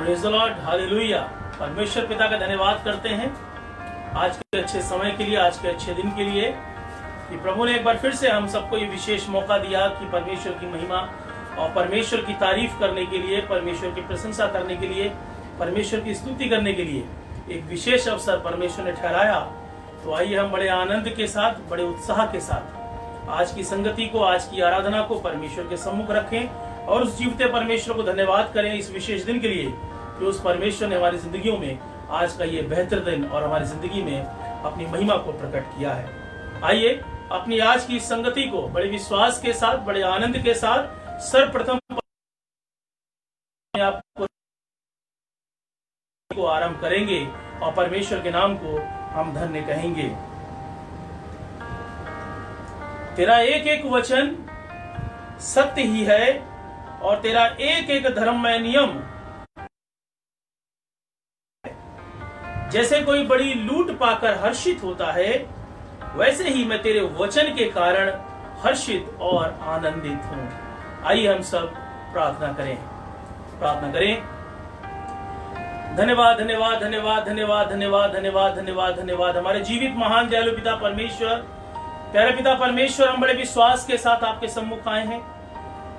Praise the Lord, hallelujah. परमेश्वर पिता का धन्यवाद करते हैं आज के अच्छे समय के लिए, आज के अच्छे दिन के लिए कि प्रभु ने एक बार फिर से हम सबको ये विशेष मौका दिया कि परमेश्वर की महिमा और परमेश्वर की तारीफ करने के लिए, परमेश्वर की प्रशंसा करने के लिए, परमेश्वर की स्तुति करने के लिए एक विशेष अवसर परमेश्वर ने ठहराया। तो आइए हम बड़े आनंद के साथ, बड़े उत्साह के साथ आज की संगति को, आज की आराधना को परमेश्वर के सम्मुख रखें और उस जीवते परमेश्वर को धन्यवाद करें इस विशेष दिन के लिए कि उस परमेश्वर ने हमारी जिंदगियों में आज का ये बेहतर दिन और हमारी जिंदगी में अपनी महिमा को प्रकट किया है। आइए अपनी आज की संगति को बड़े विश्वास के साथ, बड़े आनंद के साथ सर्वप्रथम आपको आरंभ करेंगे और परमेश्वर के नाम को हम धन्य कहेंगे। तेरा एक एक वचन सत्य ही है और तेरा एक एक धर्ममय नियम। जैसे कोई बड़ी लूट पाकर हर्षित होता है, वैसे ही मैं तेरे वचन के कारण हर्षित और आनंदित हूं। आइए हम सब प्रार्थना करें। धन्यवाद धन्यवाद धन्यवाद धन्यवाद धन्यवाद धन्यवाद धन्यवाद धन्यवाद हमारे जीवित महान दयालु पिता परमेश्वर, प्यारे पिता परमेश्वर, हम बड़े विश्वास के साथ आपके सम्मुख आए हैं।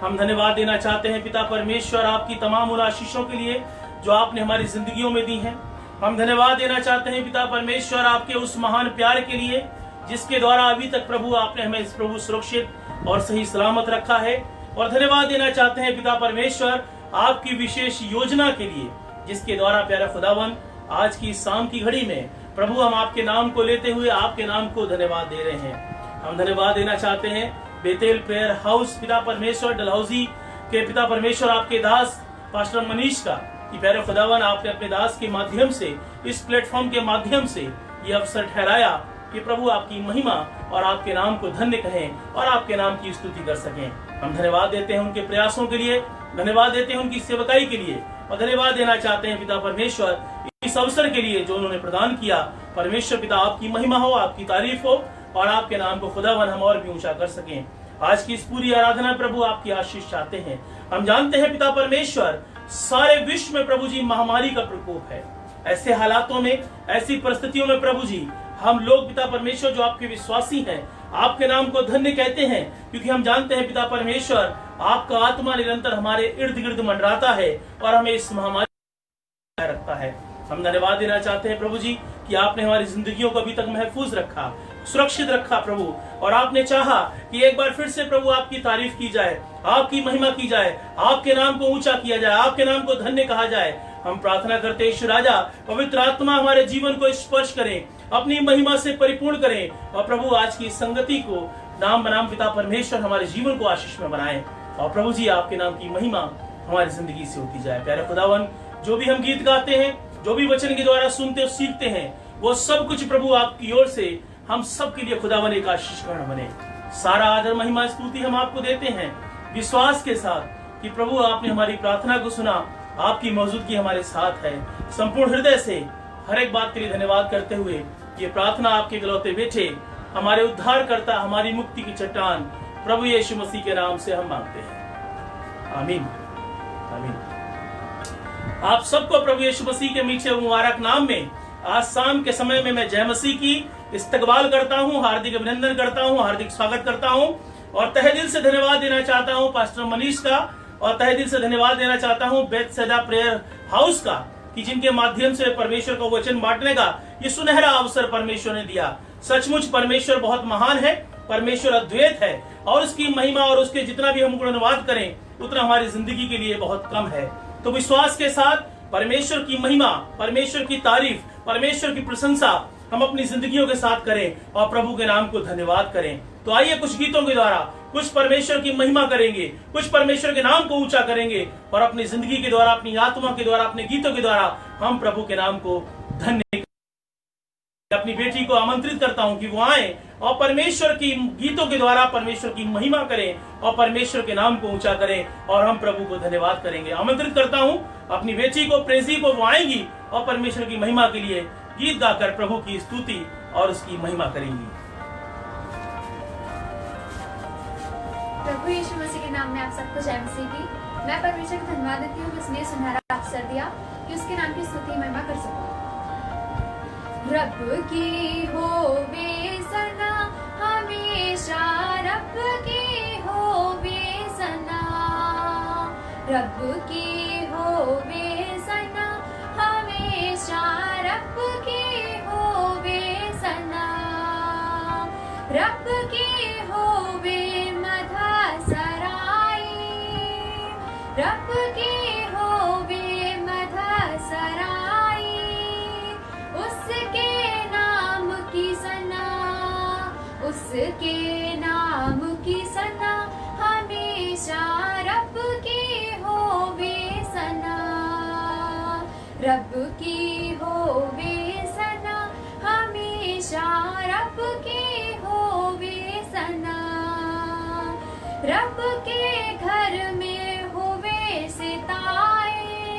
हम धन्यवाद देना चाहते हैं पिता परमेश्वर आपकी तमाम उन आशीषों के लिए जो आपने हमारी जिंदगियों में दी हैं। हम धन्यवाद देना चाहते हैं पिता परमेश्वर आपके उस महान प्यार के लिए जिसके द्वारा अभी तक प्रभु आपने हमें प्रभु सुरक्षित और सही सलामत रखा है। और धन्यवाद देना चाहते हैं पिता परमेश्वर आपकी विशेष योजना के लिए जिसके द्वारा प्यारा खुदावन आज की शाम की घड़ी में प्रभु हम आपके नाम को लेते हुए आपके नाम को धन्यवाद दे रहे हैं। हम धन्यवाद देना चाहते हैं बेतेल प्रेयर हाउस पिता परमेश्वर डलहौजी के पिता परमेश्वर आपके दास पास्टर मनीष का कि प्यारे खुदावन आपने अपने दास के माध्यम से, इस प्लेटफॉर्म के माध्यम से ये अवसर ठहराया कि प्रभु आपकी महिमा और आपके नाम को धन्य कहें और आपके नाम की स्तुति कर सकें। हम धन्यवाद देते हैं उनके प्रयासों के लिए, धन्यवाद देते हैं उनकी सेवकाई के लिए और धन्यवाद देना चाहते हैं पिता परमेश्वर इस अवसर के लिए जो उन्होंने प्रदान किया। परमेश्वर पिता आपकी महिमा हो, आपकी तारीफ हो और आपके नाम को खुदावन हम और भी ऊंचा कर सकें। आज की इस पूरी आराधना प्रभु आपकी आशीष चाहते हैं। हम जानते हैं पिता परमेश्वर सारे विश्व में प्रभु जी महामारी का प्रकोप है। ऐसे हालातों में, ऐसी परिस्थितियों में प्रभु जी हम लोग पिता परमेश्वर जो आपके विश्वासी हैं आपके नाम को धन्य कहते हैं क्योंकि हम जानते हैं पिता परमेश्वर आपका आत्मा निरंतर हमारे इर्द गिर्द मंडराता है और हमें इस महामारी रखता है। हम धन्यवाद देना चाहते हैं प्रभु जी कि आपने हमारी जिंदगियों को अभी तक महफूज रखा, सुरक्षित रखा प्रभु, और आपने चाहा कि एक बार फिर से प्रभु आपकी तारीफ की जाए, आपकी महिमा की जाए, आपके नाम को ऊंचा किया जाए, आपके नाम को धन्य कहा जाए। हम प्रार्थना करते हैं ईश्वर राजा पवित्र आत्मा हमारे जीवन को स्पर्श करें, अपनी महिमा से परिपूर्ण करें और प्रभु आज की संगति को नाम बनाम पिता परमेश्वर हमारे जीवन को आशीष में बनाएं और प्रभु जी आपके नाम की महिमा हमारी जिंदगी से होती जाए। प्यारे खुदावन जो भी हम गीत गाते हैं, जो भी वचन के द्वारा सुनते और सीखते हैं, वो सब कुछ प्रभु आपकी ओर से हम सब के लिए खुदावन एक आशीष कारण बने। सारा आदर महिमा स्तुति हम आपको देते हैं विश्वास के साथ कि प्रभु आपने हमारी प्रार्थना को सुना, आपकी मौजूदगी हमारे साथ है। संपूर्ण हृदय से हर एक बात के लिए धन्यवाद करते हुए ये प्रार्थना आपके इकलौते बेटे हमारे उद्धार करता, हमारी मुक्ति की चट्टान प्रभु यीशु मसीह के नाम से हम मांगते हैं, आमीन आमीन। आप सबको प्रभु यीशु मसीह के मीठे मुबारक नाम में आज शाम के समय में मैं जय मसीह की इस्तकबाल करता हूं, हार्दिक अभिनंदन करता हूं, हार्दिक स्वागत करता हूं और तहे दिल से धन्यवाद देना चाहता हूं पास्टर मनीष का और तहे दिल से धन्यवाद देना चाहता हूं बेथसेदा प्रेयर हाउस का कि जिनके माध्यम से परमेश्वर को वचन बांटने का ये सुनहरा अवसर परमेश्वर ने दिया। सचमुच परमेश्वर बहुत महान है, परमेश्वर अद्वैत है और उसकी महिमा और उसके जितना भी हम गुणगान करें उतना हमारी जिंदगी के लिए बहुत कम है। तो विश्वास के साथ परमेश्वर की महिमा, परमेश्वर की तारीफ, परमेश्वर की प्रशंसा हम अपनी जिंदगियों के साथ करें और प्रभु के नाम को धन्यवाद करें। तो आइए कुछ गीतों के द्वारा कुछ परमेश्वर की महिमा करेंगे, कुछ परमेश्वर के नाम को ऊंचा करेंगे और अपनी जिंदगी के द्वारा, अपनी आत्मा के द्वारा, अपने गीतों के द्वारा हम प्रभु के नाम को धन्य। अपनी बेटी को आमंत्रित करता हूं कि वो आए और परमेश्वर की गीतों के द्वारा परमेश्वर की महिमा करें और परमेश्वर के नाम को ऊंचा करें और हम प्रभु को धन्यवाद करेंगे। आमंत्रित करता हूं अपनी बेटी को, प्रेसी को, वो आएंगी और परमेश्वर की महिमा के लिए गीत गाकर प्रभु की स्तुति और उसकी महिमा करेंगी। प्रभु यीशु मसीह के नाम में आप सबको जय मसीह की। मैं परमेश्वर का धन्यवाद देती हूँ कि उसने सुनहरा अवसर दिया कि उसके नाम की स्तुति महिमा कर सकूं। रब की होवे सना हमेशा, रब की होवे सना, रब की होवे सना हमेशा, रब की होवे सना, रब की होवे मधा सराई, रब की होवे मधा सराई, उसके नाम की सना, उसके नाम की सना हमेशा, रब की होवे सना, रब की होवे सना हमेशा, रब की होवे सना, रब के घर में होवे सिताइश,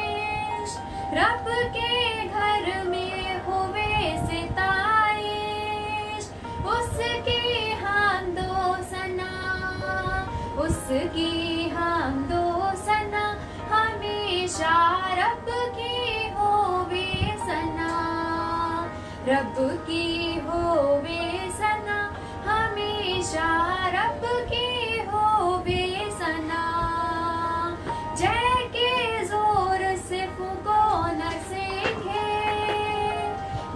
रब के घर में होवे सिताइश, उसकी हामदो सना, उसकी हामदो सना हमेशा, रब की होवे सना, रब की होवे सना हमेशा, रब की होवे सना, जय के जोर से फूको नसेंगे,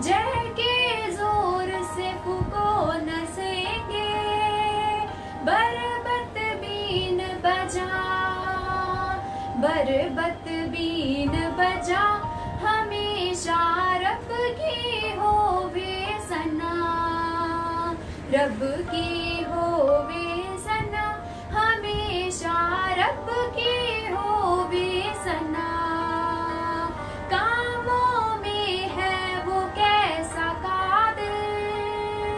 जय के जोर से फूको नसेंगे, बरबत बीन बजा, बरबत बीन बजा हमेशा, रब की होवे सना, रब की होवे सना हमेशा, रब की होवे सना, कामों में है वो कैसा कादिर,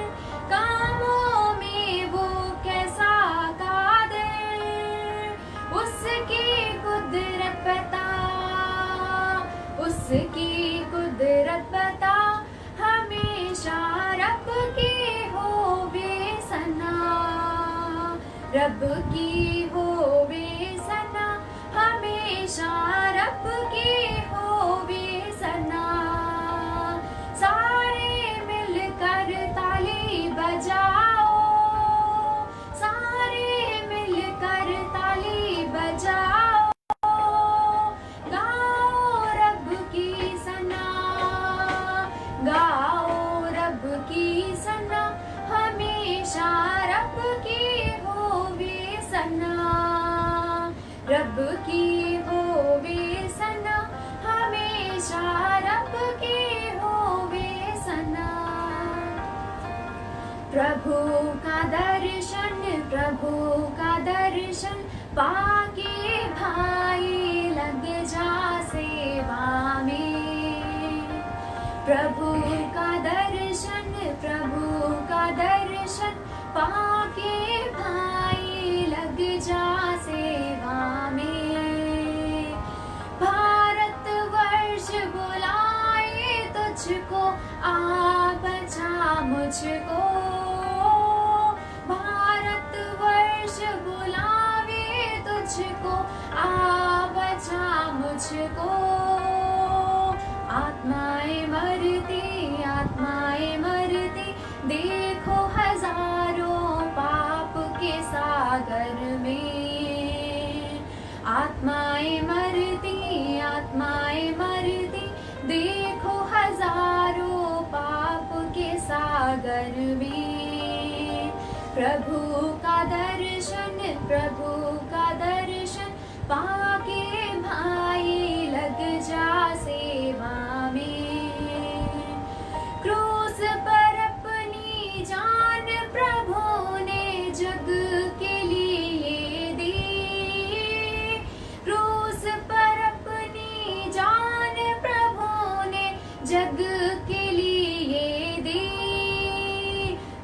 कामों में वो कैसा कादिर, उसकी कुदरत बता, उसकी कुदरत बता हमेशा, रब की होवे सना, रब की होवे सना हमेशा, रब की होवे सना, सारे मिलकर ताली बजाओ, सारे मिलकर ताली बजाओ, गाओ रब की सना, गाओ रब की सना हमेशा, रब की होवे सना, रब की होवे सना हमेशा, रब की होवे सना, प्रभु का दर्शन, प्रभु का दर्शन पाके भाई लग जा सेवा में, प्रभु का दर्शन, प्रभु का दर्शन पाके भाई लग जा सेवा में, भारत वर्ष बुलाए तुझको, आ बचा मुझको, भारत वर्ष बुलावे तुझको, आ बचा मुझको, आत्माएं मरती, आत्माएं मरती, देखो हजारों पाप के सागर में, आत्माएं मरती, आत्माएं मरती, देखो हजारों पाप के सागर में, प्रभु का दर्शन, प्रभु का दर्शन पाके भाई लग जा सेवा में, क्रूस पर अपनी जान प्रभु ने जग के लिए दी, क्रूस पर अपनी जान प्रभु ने जग के लिए दी,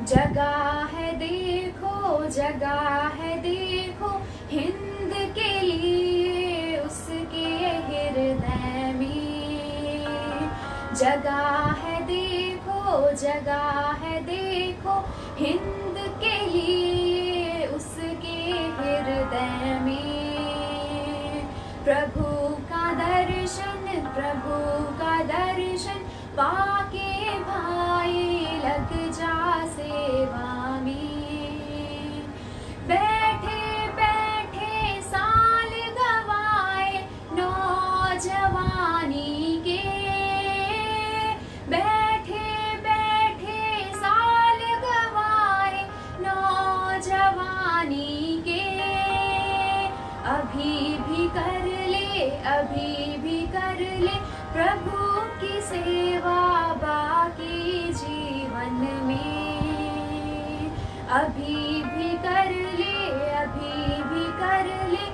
जगह है देखो, जगह है देखो हिंद के लिए उसके हृदय में, जगह है देखो, जगह है देखो हिंद के लिए उसके हृदय में, प्रभु का दर्शन, प्रभु प्रभु का दर्शन पाके भाई लग जा सेवा में। बैठे बैठे साल गवाए नौजवानी के, बैठे बैठे साल गवाए नौजवानी के। अभी भी कर ले, अभी भी कर ले प्रभु की सेवा बाकी जीवन में। अभी भी कर ले, अभी भी कर ले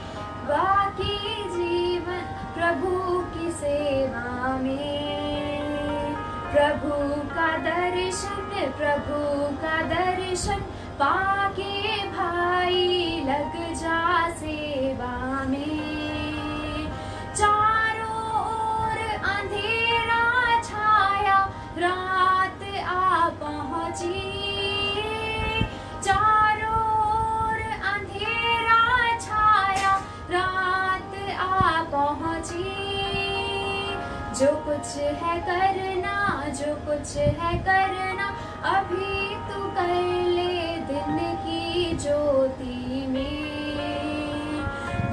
बाकी जीवन प्रभु की सेवा में। प्रभु का दर्शन, प्रभु का दर्शन पाके भाई लग जा सेवा में। चारों ओर अंधेरा छाया रात आ पहुंची, चारों ओर अंधेरा छाया रात आ पहुंची। जो कुछ है करना, जो कुछ है करना अभी तू कर ले दिन की ज्योति में।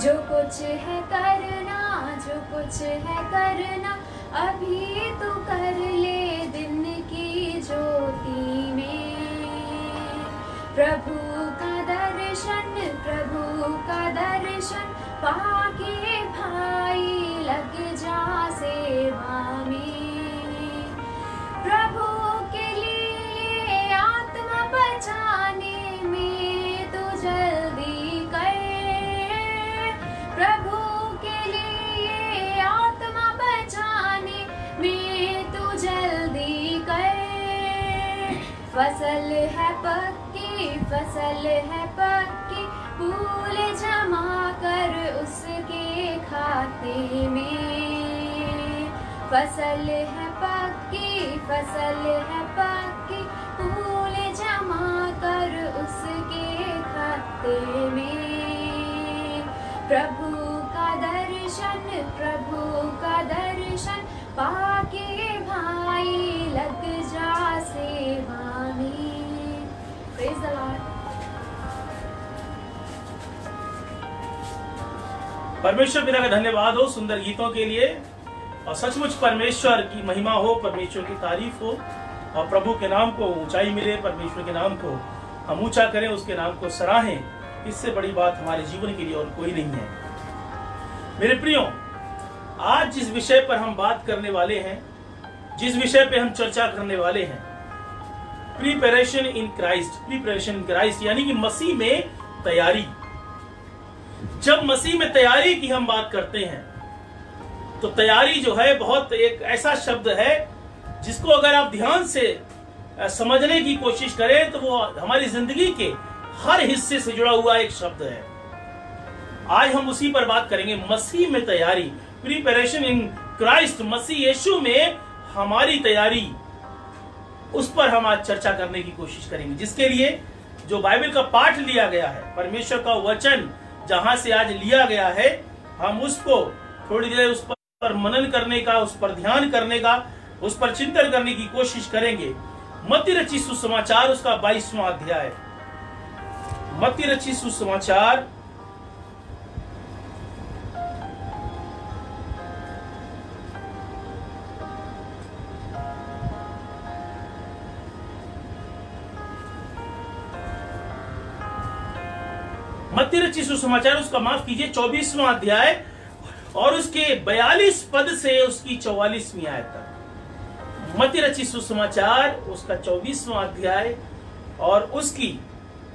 जो कुछ है करना, जो कुछ है करना अभी तू कर ले दिन की ज्योति में। प्रभु का दर्शन, प्रभु का दर्शन पाके भाई लग जा सेवा में। प्रभु के लिए आत्मा बचाने में तू जल्दी कर। प्रभु के लिए आत्मा बचाने में तू जल्दी कर। फसल है पक्की, फसल है पक्की फूल जमा कर उसके खाते में। फसल है पक्की, फसल है पक्की फूल जमा कर उसके खाते में। प्रभु का दर्शन, प्रभु का दर्शन पाके भाई लग जा सेवा में। Praise the Lord. परमेश्वर पिता का धन्यवाद हो सुंदर गीतों के लिए, और सचमुच परमेश्वर की महिमा हो, परमेश्वर की तारीफ हो, और प्रभु के नाम को ऊंचाई मिले, परमेश्वर के नाम को हम ऊंचा करें, उसके नाम को सराहें। इससे बड़ी बात हमारे जीवन के लिए और कोई नहीं है। मेरे प्रियो, आज जिस विषय पर हम बात करने वाले हैं, जिस विषय पे हम चर्चा करने वाले हैं, preparation in Christ. Preparation in Christ यानी कि मसीह में तैयारी। जब मसीह में तैयारी की हम बात करते हैं तो तैयारी जो है बहुत एक ऐसा शब्द है जिसको अगर आप ध्यान से समझने की कोशिश करें तो वो हमारी जिंदगी के हर हिस्से से जुड़ा हुआ एक शब्द है। आज हम उसी पर बात करेंगे, मसीह में तैयारी, प्रिपरेशन इन क्राइस्ट। मसीह यीशु में हमारी तैयारी, उस पर हम आज चर्चा करने की कोशिश करेंगे, जिसके लिए जो बाइबल का पाठ लिया गया है, परमेश्वर का वचन जहां से आज लिया गया है, हम उसको थोड़ी देर उस पर मनन करने का, उस पर ध्यान करने का, उस पर चिंतन करने की कोशिश करेंगे। मत्ती रचित सुसमाचार उसका 22वां अध्याय। मत्ती रचित सुसमाचार मत्ती रचित सुसमाचार उसका माफ कीजिए 24वां अध्याय और उसके 42 पद से उसकी 44वीं आयत तक। मत्ती रचित सुसमाचार उसका 24वां अध्याय और उसकी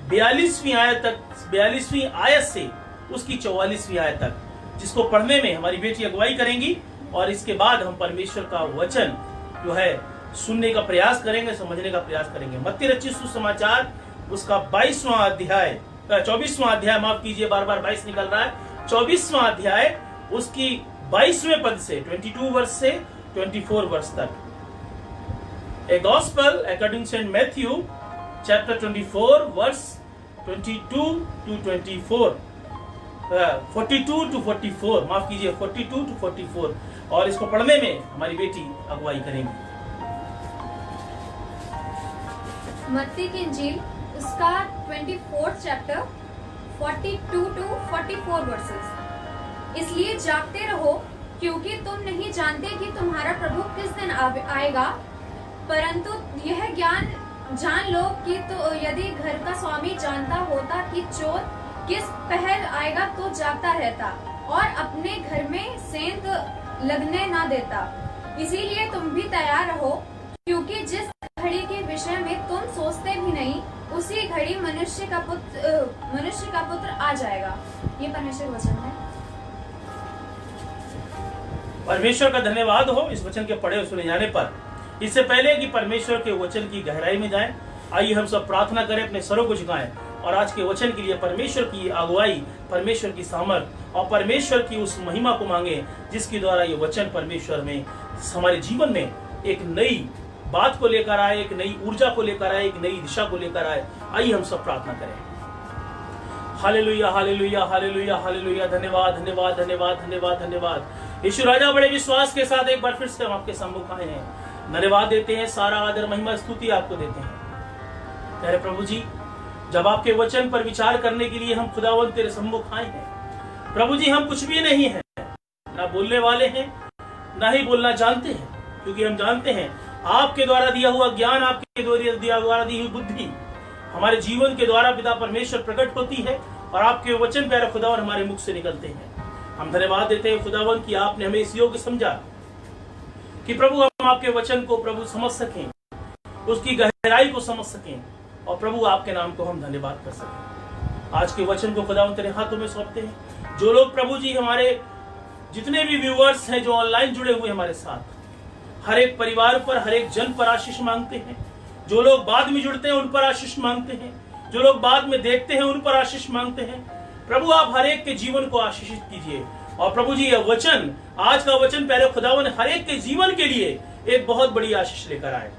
42वीं आयत तक, 42वीं आयत से उसकी 44वीं आयत तक, जिसको पढ़ने में हमारी बेटी अगुवाई करेंगी और इसके बाद हम परमेश्वर का वचन जो है सुनने का प्रयास करेंगे, समझने का प्रयास करेंगे। मत्ती रचित सुसमाचार उसका 22वां अध्याय, 24वां अध्याय, माफ कीजिए, बार बार 22 निकल रहा है, 24वां अध्याय उसकी 22वें पद से 22 वर्ष से 24 वर्ष तक। A gospel according saint Matthew chapter 24 verse 22 to 24। 42 to 44, माफ कीजिए 42 to 44, और इसको पढ़ने में हमारी बेटी अगुवाई करेंगी। मत्ती की इंजील उसका 24 चैप्टर 42 to 44 वर्सेस। इसलिए जागते रहो, क्योंकि तुम नहीं जानते कि तुम्हारा प्रभु किस दिन आएगा। परंतु यह ज्ञान जान लो कि तो यदि घर का स्वामी जानता होता कि चोर किस पहर आएगा तो जागता रहता और अपने घर में सेंध लगने ना देता। इसीलिए तुम भी तैयार रहो, क्योंकि जिस घड़ी के विषय में तुम सोचते भी नहीं, उसी घड़ी मनुष्य का पुत्र आ जाएगा। ये परमेश्वर वचन है। परमेश्वर का धन्यवाद हो इस वचन के पढ़े और सुने जाने पर। इससे पहले कि परमेश्वर के वचन की गहराई में जाएं, आइए हम सब प्रार्थना करें, अपने सरों को झुकाएं और आज के वचन के लिए परमेश्वर की अगुवाई, परमेश्वर की सामर्थ और परमेश्वर की उस महिमा को मांगे, जिसके द्वारा ये वचन परमेश्वर में हमारे जीवन में एक नई बात को लेकर आए, एक नई ऊर्जा को लेकर आए, एक नई दिशा को लेकर आए। आइए हम सब प्रार्थना करें। Hallelujah, hallelujah, hallelujah, hallelujah. धन्यवाद, धन्यवाद, धन्यवाद, धन्यवाद, धन्यवाद। यीशु राजा, बड़े विश्वास के साथ एक बार फिर से हम आपके सम्मुख आए हैं। धन्यवाद देते हैं, सारा आदर महिमा स्तुति आपको देते हैं। प्यारे प्रभु जी, जब आपके वचन पर विचार करने के लिए हम खुदावंत तेरे सम्मुख आए हैं, प्रभु जी हम कुछ भी नहीं है, ना बोलने वाले हैं, ना ही बोलना जानते हैं, क्योंकि हम जानते हैं आपके द्वारा दिया हुआ ज्ञान, आपके द्वारा दी हुई बुद्धि हमारे जीवन के द्वारा पिता परमेश्वर प्रकट होती है और आपके वचन प्यारे खुदावन हमारे मुख से निकलते हैं। हम धन्यवाद देते हैं खुदावन कि आपने हमें इस योग्य समझा कि प्रभु हम आपके वचन को प्रभु समझ सकें, उसकी गहराई को समझ सकें और प्रभु आपके नाम को हम धन्यवाद कर सकें। आज के वचन को खुदावन तेरे हाथों में सौंपते हैं। जो लोग प्रभु जी हमारे जितने भी व्यूअर्स हैं जो ऑनलाइन जुड़े हुए हमारे साथ, हर एक परिवार पर, हर एक जन पर आशीष मांगते हैं। जो लोग बाद में जुड़ते हैं उन पर आशीष मांगते हैं, जो लोग बाद में देखते हैं उन पर आशीष मांगते हैं। प्रभु आप हर एक के जीवन को आशीषित कीजिए और प्रभु जी यह वचन, आज का वचन प्यारे खुदावन हर एक के जीवन के लिए एक बहुत बड़ी आशीष लेकर आए।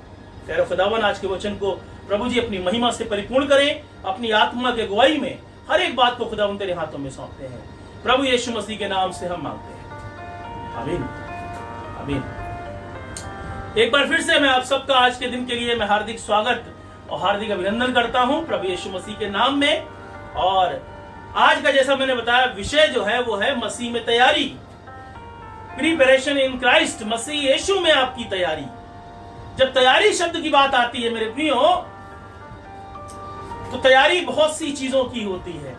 प्यारे खुदावन आज के वचन को प्रभु जी अपनी महिमा से परिपूर्ण करें, अपनी आत्मा के गवाही में हर एक बात को खुदावन तेरे हाथों में सौंपते हैं। प्रभु यीशु मसीह के नाम से हम मांगते हैं, आमीन, आमीन। एक बार फिर से मैं आप सबका आज के दिन के लिए मैं हार्दिक स्वागत और हार्दिक अभिनंदन करता हूं प्रभु यीशु मसीह के नाम में। और आज का जैसा मैंने बताया विषय जो है वो है मसीह में तैयारी, प्रिपरेशन इन क्राइस्ट, मसीह यीशु में आपकी तैयारी। जब तैयारी शब्द की बात आती है मेरे प्रियो, तो तैयारी बहुत सी चीजों की होती है।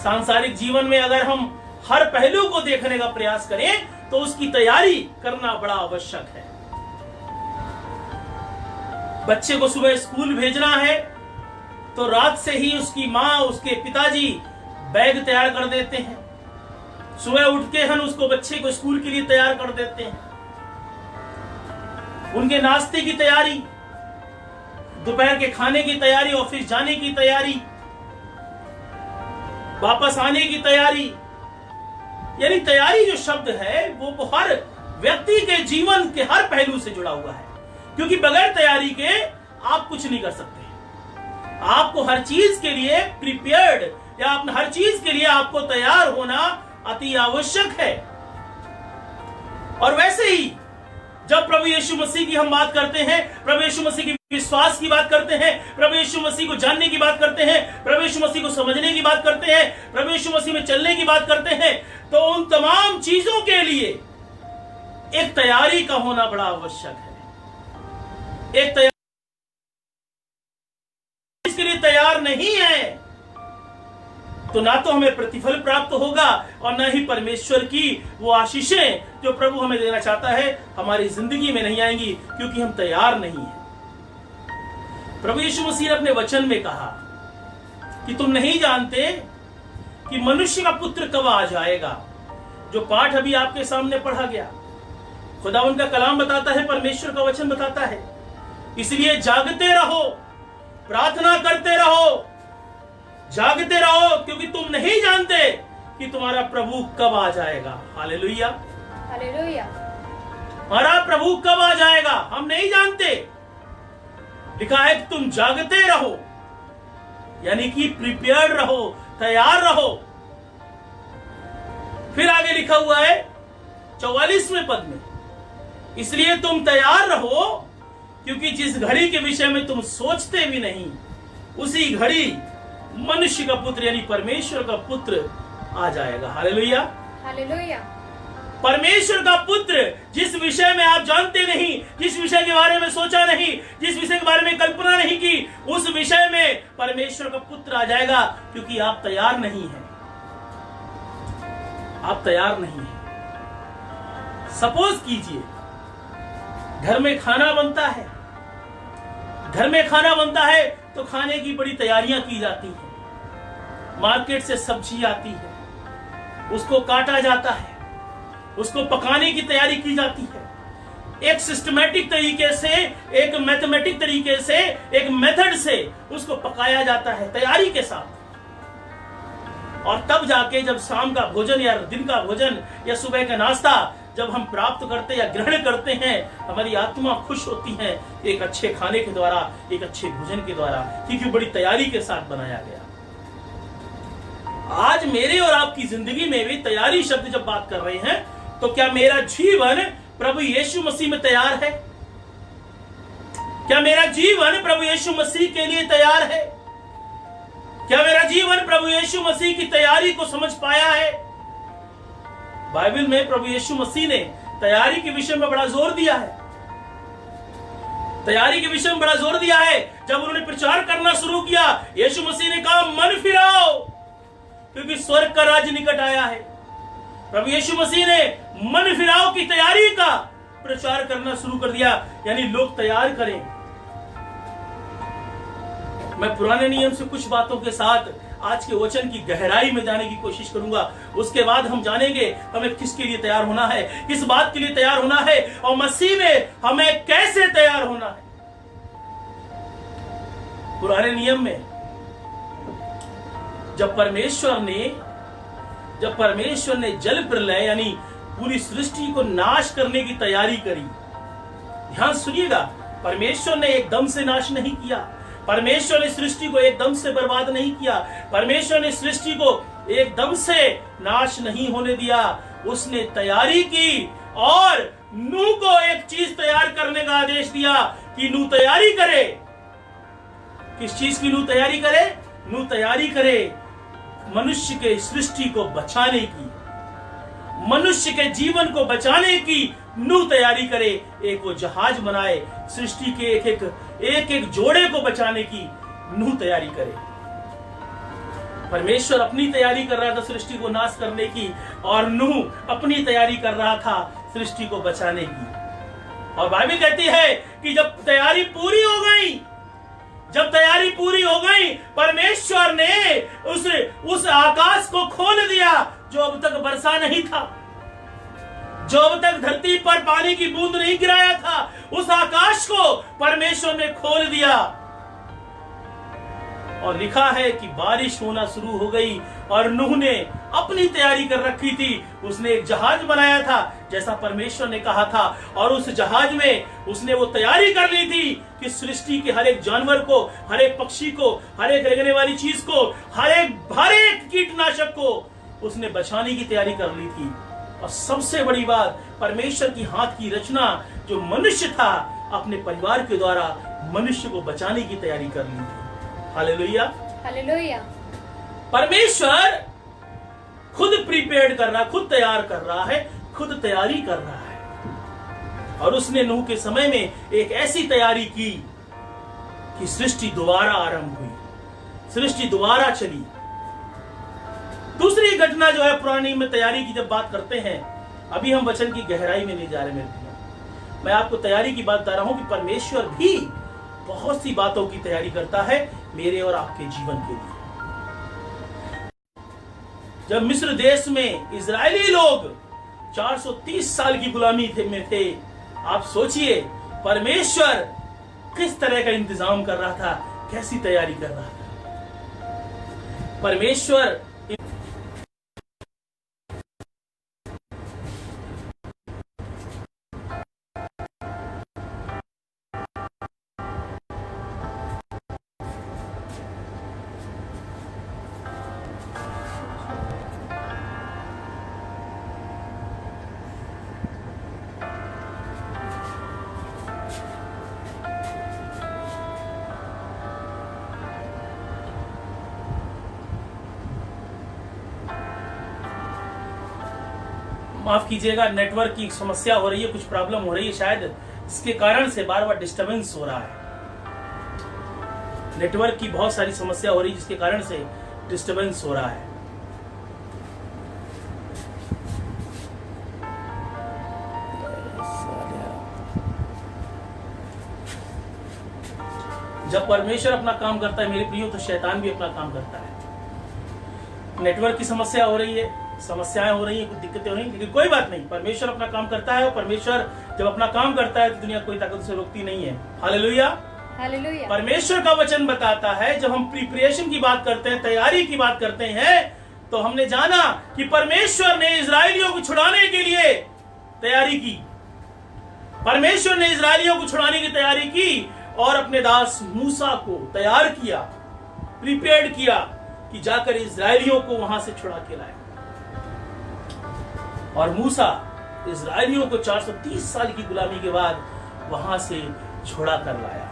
सांसारिक जीवन में अगर हम हर पहलू को देखने का प्रयास करें तो उसकी तैयारी करना बड़ा आवश्यक है। बच्चे को सुबह स्कूल भेजना है तो रात से ही उसकी माँ, उसके पिताजी बैग तैयार कर देते हैं। सुबह उठ के हम उसको, बच्चे को स्कूल के लिए तैयार कर देते हैं। उनके नाश्ते की तैयारी, दोपहर के खाने की तैयारी, ऑफिस जाने की तैयारी, वापस आने की तैयारी। यानी तैयारी जो शब्द है वो हर व्यक्ति के जीवन के हर पहलू से जुड़ा हुआ है, क्योंकि बगैर तैयारी के आप कुछ नहीं कर सकते। आपको हर चीज के लिए प्रिपेयर्ड, या हर चीज के लिए आपको तैयार होना अति आवश्यक है। और वैसे ही जब प्रभु यीशु मसीह की हम बात करते हैं, प्रभु यीशु मसीह की विश्वास की बात करते हैं, प्रभु यीशु मसीह को जानने की बात करते हैं, प्रभु यीशु मसीह को समझने की बात करते हैं, प्रभु यीशु मसीह में चलने की बात करते हैं, तो उन तमाम चीजों के लिए एक तैयारी का होना बड़ा आवश्यक है। एक तैयारी इसके लिए तैयार नहीं है तो ना तो हमें प्रतिफल प्राप्त होगा और ना ही परमेश्वर की वो आशीषें जो प्रभु हमें देना चाहता है हमारी जिंदगी में नहीं आएंगी, क्योंकि हम तैयार नहीं हैं। प्रभु यीशु मसीह ने अपने वचन में कहा कि तुम नहीं जानते कि मनुष्य का पुत्र कब आ जाएगा। जो पाठ अभी आपके सामने पढ़ा गया, खुदावंद का कलाम बताता है, परमेश्वर का वचन बताता है। इसलिए जागते रहो, प्रार्थना करते रहो, जागते रहो, क्योंकि तुम नहीं जानते कि तुम्हारा प्रभु कब आ जाएगा। Hallelujah, hallelujah. हमारा प्रभु कब आ जाएगा हम नहीं जानते। लिखा है कि तुम जागते रहो, यानी कि प्रिपेयर्ड रहो, तैयार रहो। फिर आगे लिखा हुआ है 44वें पद में, इसलिए तुम तैयार रहो, क्योंकि जिस घड़ी के विषय में तुम सोचते भी नहीं, उसी घड़ी मनुष्य का पुत्र यानी परमेश्वर का पुत्र आ जाएगा। Hallelujah, hallelujah. परमेश्वर का पुत्र, जिस विषय में आप जानते नहीं, जिस विषय के बारे में सोचा नहीं, जिस विषय के बारे में कल्पना नहीं की, उस विषय में परमेश्वर का पुत्र आ जाएगा, क्योंकि आप तैयार नहीं हैं। आप तैयार नहीं हैं। सपोज कीजिए घर में खाना बनता है, घर में खाना बनता है तो खाने की बड़ी तैयारियां की जाती हैं। मार्केट से सब्जी आती है, उसको काटा जाता है, उसको पकाने की तैयारी की जाती है। एक सिस्टमैटिक तरीके से, एक मैथमेटिक तरीके से, एक मेथड से उसको पकाया जाता है तैयारी के साथ। और तब जाके जब शाम का भोजन या दिन का भोजन या सुबह का नाश्ता जब हम प्राप्त करते या ग्रहण करते हैं, हमारी आत्मा खुश होती है एक अच्छे खाने के द्वारा, एक अच्छे भोजन के द्वारा, क्योंकि बड़ी तैयारी के साथ बनाया गया। आज मेरे और आपकी जिंदगी में भी तैयारी शब्द जब बात कर रहे हैं, तो क्या मेरा जीवन प्रभु यीशु मसीह में तैयार है? क्या मेरा जीवन प्रभु यीशु मसीह के लिए तैयार है? क्या मेरा जीवन प्रभु यीशु मसीह की तैयारी को समझ पाया है? बाइबल में प्रभु यीशु मसीह ने तैयारी के विषय में बड़ा जोर दिया है। तैयारी के विषय में बड़ा जोर दिया है। जब उन्होंने प्रचार करना शुरू किया, यीशु मसीह ने कहा मन फिराओ, क्योंकि स्वर्ग का राज्य निकट आया है। प्रभु यीशु मसीह ने मन फिराओ की तैयारी का प्रचार करना शुरू कर दिया, यानी लोग तैयार करें। मैं पुराने नियम से कुछ बातों के साथ आज के वचन की गहराई में जाने की कोशिश करूंगा। उसके बाद हम जानेंगे हमें किसके लिए तैयार होना है, किस बात के लिए तैयार होना है, और मसीह में हमें कैसे तैयार होना है। पुराने नियम में जब परमेश्वर ने जल प्रलय यानी पूरी सृष्टि को नाश करने की तैयारी करी, ध्यान सुनिएगा, परमेश्वर ने एकदम से नाश नहीं किया। परमेश्वर ने सृष्टि को एकदम से बर्बाद नहीं किया। परमेश्वर ने सृष्टि को एकदम से नाश नहीं होने दिया। उसने तैयारी की और नूह को एक चीज तैयार करने का आदेश दिया कि नूह तैयारी करे। किस चीज की नूह तैयारी करे? नूह तैयारी करे मनुष्य के सृष्टि को बचाने की, मनुष्य के जीवन को बचाने की नूह तैयारी करे। एक वो जहाज बनाए, सृष्टि के एक एक जोड़े को बचाने की नूह तैयारी करे। परमेश्वर अपनी तैयारी कर रहा था सृष्टि को नाश करने की, और नूह अपनी तैयारी कर रहा था सृष्टि को बचाने की। और बाइबल कहती है कि जब तैयारी पूरी हो गई, परमेश्वर ने उस आकाश को खोल दिया जो अब तक बरसा नहीं था, जो अब तक धरती पर पानी की बूंद नहीं गिराया था। उस आकाश को परमेश्वर ने खोल दिया और लिखा है कि बारिश होना शुरू हो गई। और नूह ने अपनी तैयारी कर रखी थी, उसने एक जहाज बनाया था जैसा परमेश्वर ने कहा था, और उस जहाज में उसने वो तैयारी कर ली थी कि सृष्टि के हर एक जानवर को, हर एक पक्षी को, हर एक रेंगने वाली चीज को, हर एक कीटनाशक को उसने बचाने की तैयारी कर ली थी। और सबसे बड़ी बात, परमेश्वर की हाथ की रचना जो मनुष्य था, अपने परिवार के द्वारा मनुष्य को बचाने की तैयारी कर ली थी। Hallelujah, hallelujah. परमेश्वर खुद प्रिपेयर्ड कर रहा, खुद तैयार कर रहा है, खुद तैयारी कर रहा है। और उसने नूह के समय में एक ऐसी तैयारी की कि सृष्टि दोबारा आरंभ हुई, सृष्टि दोबारा चली। दूसरी घटना जो है पुरानी में तैयारी की जब बात करते हैं, अभी हम वचन की गहराई में नहीं जा रहे मेरे भाई, मैं आपको तैयारी की बात बता रहा हूं कि परमेश्वर भी बहुत सी बातों की तैयारी करता है मेरे और आपके जीवन के लिए। जब मिस्र देश में इजरायली लोग 430 साल की गुलामी में थे, आप सोचिए परमेश्वर किस तरह का इंतजाम कर रहा था, कैसी तैयारी कर रहा था। परमेश्वर माफ कीजिएगा, नेटवर्क की समस्या हो रही है, कुछ प्रॉब्लम हो रही है, शायद इसके कारण से बार बार डिस्टरबेंस हो रहा है। नेटवर्क की बहुत सारी समस्या हो रही है जिसके कारण से डिस्टरबेंस हो रहा है। जब परमेश्वर अपना काम करता है मेरे प्रियो, तो शैतान भी अपना काम करता है। नेटवर्क की समस्या हो रही है, समस्याएं हो रही है, कुछ दिक्कतें हो रही है, लेकिन कोई बात नहीं, परमेश्वर अपना काम करता है। और परमेश्वर जब अपना काम करता है तो दुनिया कोई ताकत उसे रोकती नहीं है। Hallelujah, hallelujah. परमेश्वर का वचन बताता है, जब हम प्रिपरेशन की बात करते हैं, तैयारी की बात करते हैं, तो हमने जाना कि परमेश्वर ने इजरायलियों को छुड़ाने के लिए तैयारी की। परमेश्वर ने इजरायलियों को छुड़ाने की तैयारी की और अपने दास मूसा को तैयार किया, प्रिपेयर्ड किया कि जाकर इजरायलियों को वहां से छुड़ा के लाए। और मूसा इजरायलियों को 430 साल की गुलामी के बाद वहां से छुड़ा कर लाया।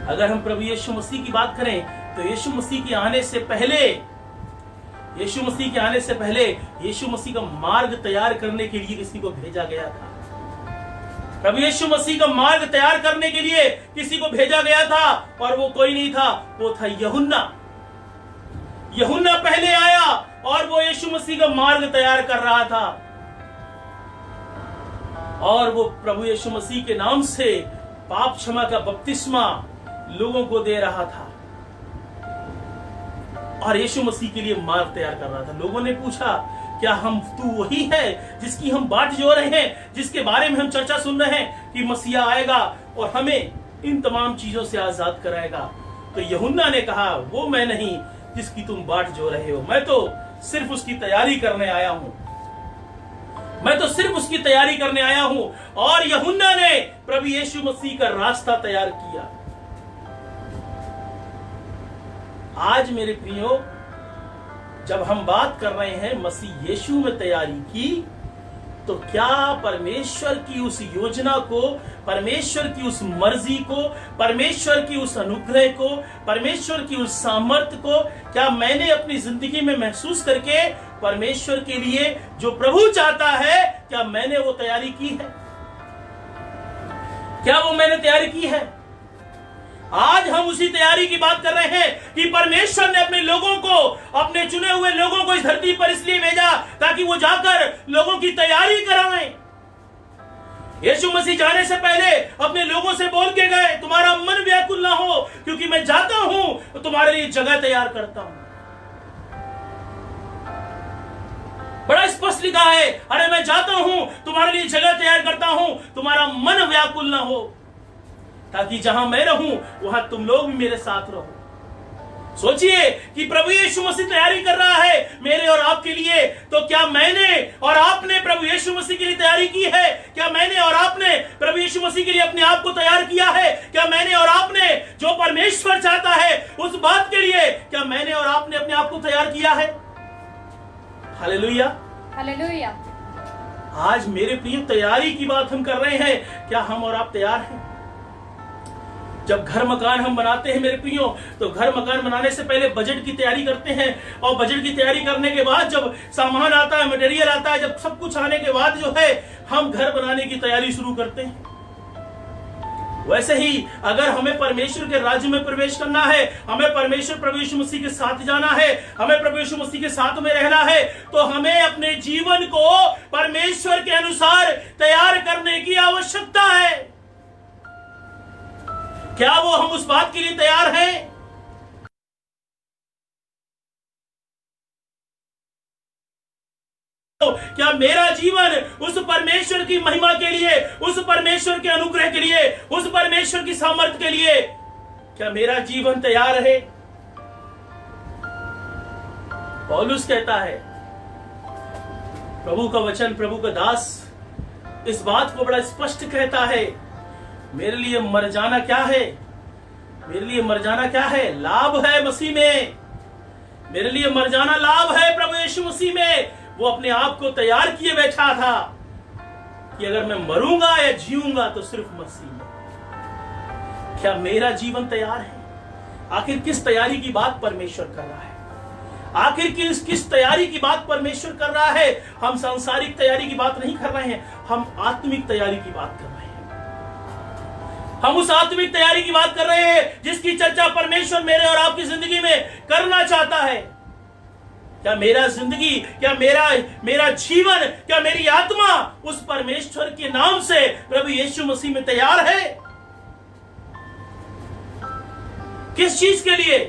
अगर हम प्रभु यीशु मसीह की बात करें तो यीशु मसीह के आने से पहले, यीशु मसीह के आने से पहले यीशु मसीह का मार्ग तैयार करने के लिए किसी को भेजा गया था। प्रभु यीशु मसीह का मार्ग तैयार करने के लिए किसी को भेजा गया था, और वो कोई नहीं था, वो था यूहन्ना। यूहन्ना पहले आया और वो यीशु मसीह का मार्ग तैयार कर रहा था, और वो प्रभु यीशु मसीह के नाम से पाप क्षमा का बपतिस्मा लोगों को दे रहा था, और यीशु मसीह के लिए मार्ग तैयार कर रहा था। लोगों ने पूछा, क्या हम तू वही है जिसकी हम बाट जो रहे हैं, जिसके बारे में हम चर्चा सुन रहे हैं कि मसीहा आएगा और हमें इन तमाम चीजों से आजाद कराएगा? तो यूहन्ना ने कहा, वो मैं नहीं जिसकी तुम बाट जो रहे हो, मैं तो सिर्फ उसकी तैयारी करने आया हूं, मैं तो सिर्फ उसकी तैयारी करने आया हूं। और यूहन्ना ने प्रभु यीशु मसीह का रास्ता तैयार किया। आज मेरे प्रियो, जब हम बात कर रहे हैं मसीह यीशु में तैयारी की, तो क्या परमेश्वर की उस योजना को, परमेश्वर की उस मर्जी को, परमेश्वर की उस अनुग्रह को, परमेश्वर की उस सामर्थ्य को क्या मैंने अपनी जिंदगी में महसूस करके परमेश्वर के लिए जो प्रभु चाहता है, क्या मैंने वो तैयारी की है? क्या वो मैंने तैयारी की है? आज हम उसी तैयारी की बात कर रहे हैं कि परमेश्वर ने अपने लोगों को, अपने चुने हुए लोगों को इस धरती पर इसलिए भेजा ताकि वो जाकर लोगों की तैयारी कराएं। यीशु मसीह जाने से पहले अपने लोगों से बोल के गए, तुम्हारा मन व्याकुल ना हो, क्योंकि मैं जाता हूं तो तुम्हारे लिए जगह तैयार करता हूं। बड़ा स्पष्ट लिखा है, अरे मैं जाता हूं, तुम्हारे लिए जगह तैयार करता हूं, तुम्हारा मन व्याकुल ना हो, ताकि जहां मैं रहूं वहां तुम लोग भी मेरे साथ रहो। सोचिए कि प्रभु यीशु मसीह तैयारी कर रहा है मेरे और आपके लिए, तो क्या मैंने और आपने प्रभु यीशु मसीह के लिए तैयारी की है? क्या मैंने और आपने प्रभु यीशु मसीह के लिए अपने आप को तैयार किया है? क्या मैंने और आपने जो परमेश्वर चाहता है उस बात के लिए, क्या मैंने और आपने अपने आप को तैयार किया है? Hallelujah, hallelujah. आज मेरे प्रिय, तैयारी की बात हम कर रहे हैं, क्या हम और आप तैयार हैं? जब घर मकान हम बनाते हैं मेरे प्रियो, तो घर मकान बनाने से पहले बजट की तैयारी करते हैं, और बजट की तैयारी करने के बाद जब सामान आता है, मटेरियल आता है, जब सब कुछ आने के बाद जो है हम घर बनाने की तैयारी शुरू करते हैं। वैसे ही अगर हमें परमेश्वर के राज्य में प्रवेश करना है, हमें परमेश्वर प्रभु यीशु मसीह के साथ जाना है, हमें प्रभु यीशु मसीह के साथ में रहना है, तो हमें अपने जीवन को परमेश्वर के अनुसार तैयार करने की आवश्यकता है। क्या वो हम उस बात के लिए तैयार हैं? क्या मेरा जीवन उस परमेश्वर की महिमा के लिए, उस परमेश्वर के अनुग्रह के लिए, उस परमेश्वर की सामर्थ्य के लिए, क्या मेरा जीवन तैयार है? पौलुस कहता है, प्रभु का वचन, प्रभु का दास इस बात को बड़ा स्पष्ट कहता है, मेरे लिए मर जाना क्या है? मेरे लिए मर जाना क्या है? लाभ है मसीह में। मेरे लिए मर जाना लाभ है प्रभु यीशु मसीह में। वो अपने आप को तैयार किए बैठा था कि अगर मैं मरूंगा या जीऊंगा तो सिर्फ मसीह में। क्या मेरा जीवन तैयार है? आखिर किस तैयारी की बात परमेश्वर कर रहा है? आखिर किस तैयारी की बात परमेश्वर कर रहा है? हम सांसारिक तैयारी की बात नहीं कर रहे हैं, हम आत्मिक तैयारी की बात कर रहे हैं। हम उस आत्मिक तैयारी की बात कर रहे हैं जिसकी चर्चा परमेश्वर मेरे और आपकी जिंदगी में करना चाहता है। क्या मेरा जिंदगी, क्या मेरा जीवन, क्या मेरी आत्मा उस परमेश्वर के नाम से प्रभु यीशु मसीह में तैयार है? किस चीज के लिए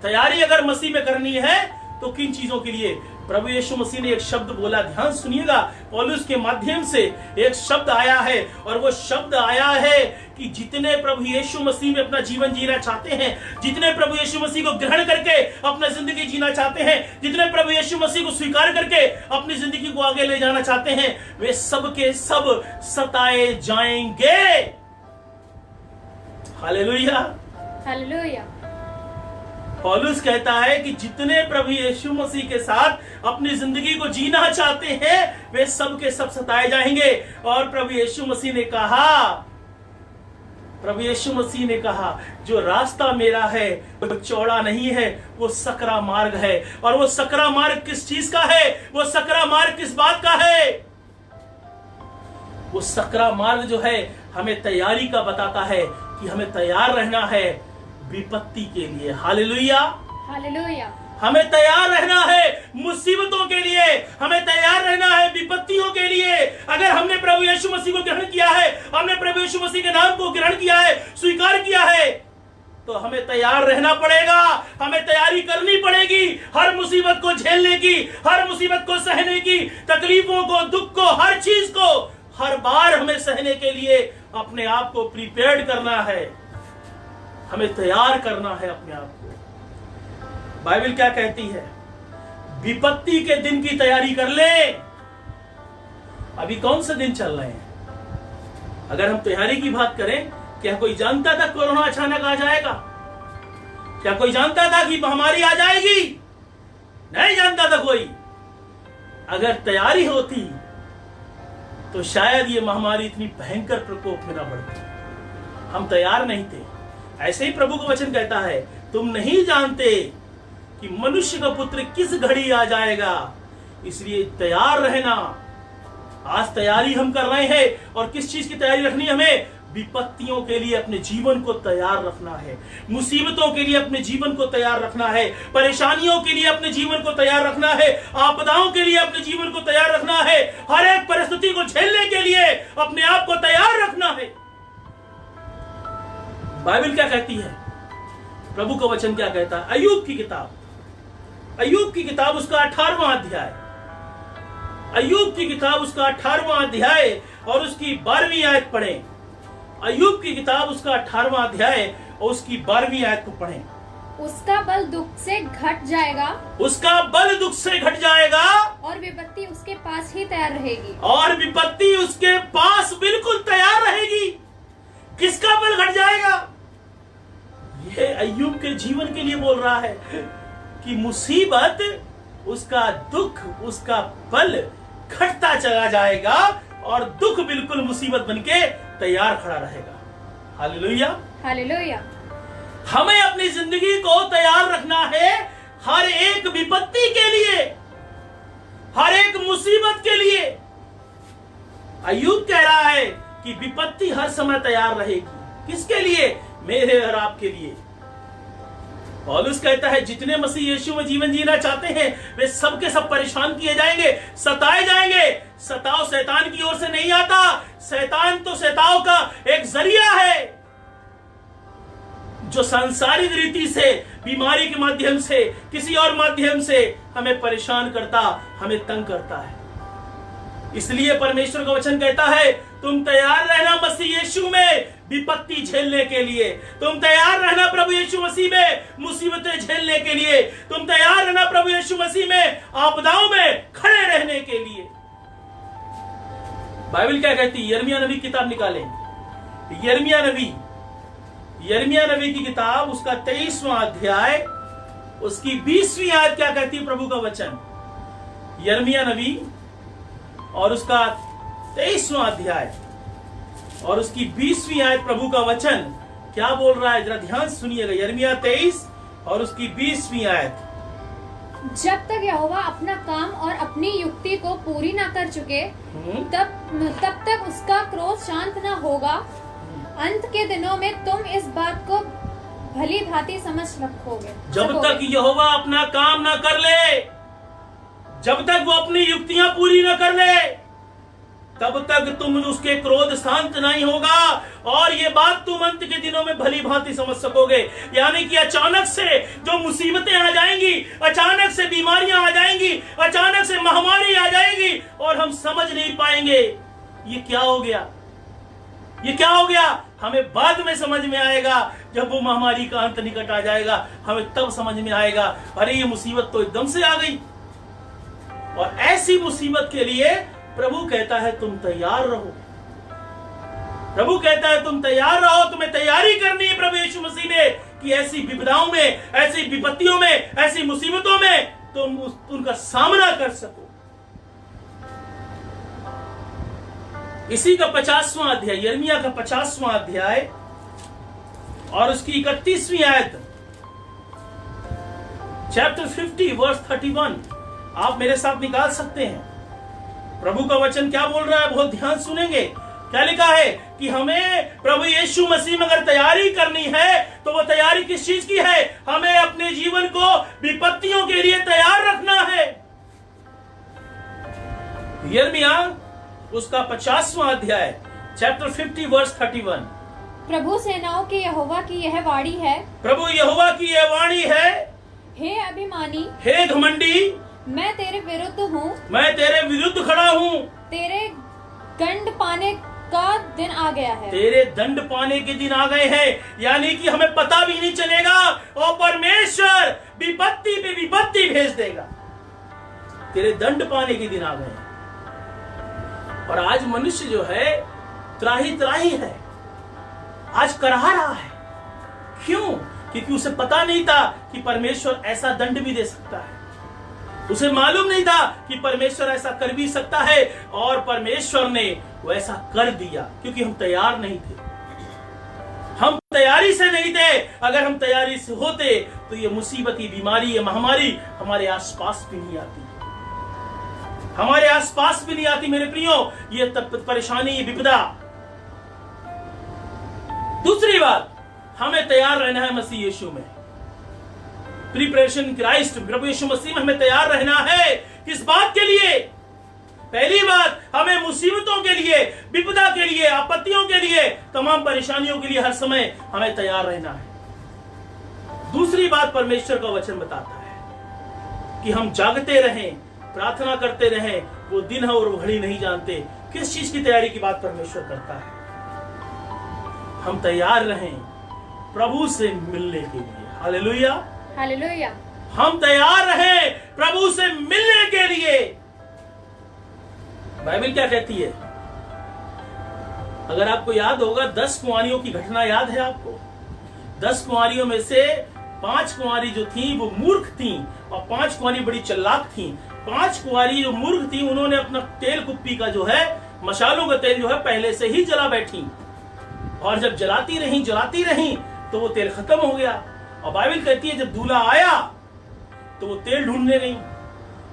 तैयारी अगर मसीह में करनी है तो किन चीजों के लिए? प्रभु यीशु मसीह ने एक शब्द बोला, ध्यान सुनिएगा। पौलुस के माध्यम से एक शब्द आया है और वो शब्द आया है कि जितने प्रभु यीशु मसीह में अपना जीवन जीना चाहते हैं, जितने प्रभु यीशु मसीह को ग्रहण करके अपना जिंदगी जीना चाहते हैं, जितने प्रभु यीशु मसीह को स्वीकार करके अपनी जिंदगी को आगे ले जाना चाहते हैं, वे सब के सब सताए जाएंगे। Hallelujah, hallelujah. पौलुस कहता है कि जितने प्रभु यीशु मसीह के साथ अपनी जिंदगी को जीना चाहते हैं वे सब के सब सताए जाएंगे। और प्रभु यीशु मसीह ने कहा जो रास्ता मेरा है वो चौड़ा नहीं है, वो सकरा मार्ग है। और वो सकरा मार्ग किस चीज का है? वो सकरा मार्ग किस बात का है? वो सकरा मार्ग जो है हमें तैयारी का बताता है कि हमें तैयार रहना है विपत्ति के लिए। Hallelujah, hallelujah. हमें तैयार रहना है मुसीबतों के लिए, हमें तैयार रहना है विपत्तियों के लिए। अगर हमने प्रभु यीशु मसीह को ग्रहण किया है, हमने प्रभु यीशु मसीह के नाम को ग्रहण किया है, स्वीकार किया है, तो हमें तैयार रहना पड़ेगा। हमें तैयारी करनी पड़ेगी हर मुसीबत को झेलने की, हर मुसीबत को सहने की, तकलीफों को, दुख को, हर चीज को हर बार हमें सहने के लिए अपने आप को प्रिपेयर्ड करना है, हमें तैयार करना है अपने आप को। बाइबल क्या कहती है? विपत्ति के दिन की तैयारी कर ले। अभी कौन से दिन चल रहे हैं? अगर हम तैयारी की बात करें, क्या कोई जानता था कोरोना अचानक आ जाएगा? क्या कोई जानता था कि महामारी आ जाएगी? नहीं जानता था कोई। अगर तैयारी होती तो शायद ये महामारी इतनी भयंकर प्रकोप में ना बढ़ती। हम तैयार नहीं थे। ऐसे ही प्रभु का वचन कहता है, तुम नहीं जानते कि मनुष्य का पुत्र किस घड़ी आ जाएगा, इसलिए तैयार रहना। आज तैयारी हम कर रहे हैं। और किस चीज की तैयारी रखनी है हमें? विपत्तियों के लिए अपने जीवन को तैयार रखना है, मुसीबतों के लिए अपने जीवन को तैयार रखना है, परेशानियों के लिए अपने जीवन को तैयार रखना है, आपदाओं के लिए अपने जीवन को तैयार रखना है, हर एक परिस्थिति को झेलने के लिए अपने आप को तैयार रखना है। बाइबल क्या कहती है? प्रभु का वचन क्या कहता है? अय्यूब की किताब उसका 18वां अध्याय, अय्यूब की किताब उसका 18वां अध्याय और उसकी 12वीं आयत पढ़ें। अय्यूब की किताब उसका 18वां अध्याय और उसकी 12वीं आयत को पढ़ें। उसका बल दुख से घट जाएगा, उसका बल दुख से घट जाएगा और विपत्ति उसके पास ही तैयार रहेगी, और विपत्ति उसके पास बिल्कुल तैयार रहेगी। किसका बल घट जाएगा? ये अय्यूब के जीवन के लिए बोल रहा है कि मुसीबत, उसका दुख, उसका बल घटता चला जाएगा और दुख बिल्कुल मुसीबत बनके तैयार खड़ा रहेगा। Hallelujah, hallelujah. हमें अपनी जिंदगी को तैयार रखना है हर एक विपत्ति के लिए, हर एक मुसीबत के लिए। अय्यूब कह रहा है कि विपत्ति हर समय तैयार रहेगी। किसके लिए? मेरे और आपके लिए। पौलुस कहता है जितने मसीह यीशु में जीवन जीना चाहते हैं वे सब के सब परेशान किए जाएंगे, सताए जाएंगे। सताव शैतान की ओर से नहीं आता। शैतान तो सताव का एक जरिया है जो सांसारिक रीति से, बीमारी के माध्यम से, किसी और माध्यम से हमें परेशान करता, हमें तंग करता है। इसलिए परमेश्वर का वचन कहता है तुम तैयार रहना मसीह यीशु में विपत्ति झेलने के लिए, तुम तैयार रहना प्रभु यीशु मसीह में मुसीबतें झेलने के लिए, तुम तैयार रहना प्रभु यीशु मसीह में आपदाओं में खड़े रहने के लिए। बाइबल क्या कहती है? यिर्मयाह नबी की किताब निकालें। यिर्मयाह नबी की किताब उसका 23वां अध्याय उसकी 20वीं आयत क्या कहती है? प्रभु का वचन यिर्मयाह नबी और उसका 23वां अध्याय और उसकी 20वीं आयत प्रभु का वचन क्या बोल रहा है? जरा ध्यान सुनिएगा। यिर्मयाह 23 और उसकी 20वीं आयत। जब तक यहोवा अपना काम और अपनी युक्ति को पूरी ना कर चुके तब तक उसका क्रोध शांत ना होगा। अंत के दिनों में तुम इस बात को भली भांति समझ रखोगे। जब तक यहोवा अपना काम ना कर ले, जब तक वो अपनी युक्तियां पूरी ना कर ले, तब तक तुम उसके क्रोध शांत नहीं होगा, और ये बात तुम अंत के दिनों में भली भांति समझ सकोगे। यानी कि अचानक से जो मुसीबतें आ जाएंगी, अचानक से बीमारियां आ जाएंगी, अचानक से महामारी आ जाएगी, और हम समझ नहीं पाएंगे ये क्या हो गया, ये क्या हो गया। हमें बाद में समझ में आएगा, जब वो महामारी का अंत निकट आ जाएगा, हमें तब समझ में आएगा अरे ये मुसीबत तो एकदम से आ गई। और ऐसी मुसीबत के लिए प्रभु कहता है तुम तैयार रहो। प्रभु कहता है तुम तैयार रहो, तुम्हें तैयारी करनी है प्रभु यीशु मसीह ने, कि ऐसी विपदाओं में, ऐसी विपत्तियों में, ऐसी मुसीबतों में तुम उनका सामना कर सको। इसी का 50वां अध्याय, यिर्मयाह का 50वां अध्याय और उसकी 31वीं आयत, चैप्टर 50 वर्स 31, आप मेरे साथ निकाल सकते हैं। प्रभु का वचन क्या बोल रहा है, बहुत ध्यान सुनेंगे। क्या लिखा है कि हमें प्रभु यीशु मसीह में अगर तैयारी करनी है तो वो तैयारी किस चीज की है, हमें अपने जीवन को विपत्तियों के लिए तैयार रखना है। यिर्मयाह उसका 50वां अध्याय, चैप्टर 50 वर्स 31। प्रभु सेनाओं के यहोवा की यह वाणी है, प्रभु यहोवा की यह वाणी है, हे अभिमानी, हे घमंडी, मैं तेरे विरुद्ध हूँ, मैं तेरे विरुद्ध खड़ा हूँ। तेरे दंड पाने का दिन आ गया है। तेरे दंड पाने के दिन आ गए हैं, यानी कि हमें पता भी नहीं चलेगा और परमेश्वर विपत्ति पे विपत्ति भेज देगा। तेरे दंड पाने के दिन आ गए हैं। और आज मनुष्य जो है त्राही त्राही है, आज कराह रहा है। क्यों? क्योंकि उसे पता नहीं था कि परमेश्वर ऐसा दंड भी दे सकता है। उसे मालूम नहीं था कि परमेश्वर ऐसा कर भी सकता है, और परमेश्वर ने वैसा कर दिया क्योंकि हम तैयार नहीं थे। हम तैयारी से नहीं थे। अगर हम तैयारी से होते तो ये मुसीबत, ये बीमारी, ये महामारी हमारे आसपास भी नहीं आती, हमारे आसपास भी नहीं आती मेरे प्रियो, ये परेशानी, ये विपदा। दूसरी बात, हमें तैयार रहना है मसीह यीशु में। प्रिपरेशन क्राइस्ट, प्रभु यीशु मसीह में हमें तैयार रहना है। किस बात के लिए? पहली बात, हमें मुसीबतों के लिए, विपदा के लिए, आपत्तियों के लिए, तमाम परेशानियों के लिए हर समय हमें तैयार रहना है। दूसरी बात, परमेश्वर का वचन बताता है कि हम जागते रहें, प्रार्थना करते रहें। वो दिन है और वो घड़ी नहीं जानते। किस चीज की तैयारी की बात परमेश्वर करता है? हम तैयार रहें प्रभु से मिलने के लिए। Hallelujah, hallelujah. हम तैयार रहें प्रभु से मिलने के लिए। बाइबल क्या कहती है? अगर आपको याद होगा, 10 कुंवारियों की घटना याद है आपको? 10 कुंवारियों में से 5 कुंवारी जो थी वो मूर्ख थी और 5 कुंवारी बड़ी चालाक थी। 5 कुंवारी जो मूर्ख थी, उन्होंने अपना तेल कुप्पी का जो है, मशालों का तेल जो है, पहले से ही जला बैठी, और जब जलाती रही तो वो तेल खत्म हो गया। और बाइबल कहती है जब दूल्हा आया तो वो तेल ढूंढने गई।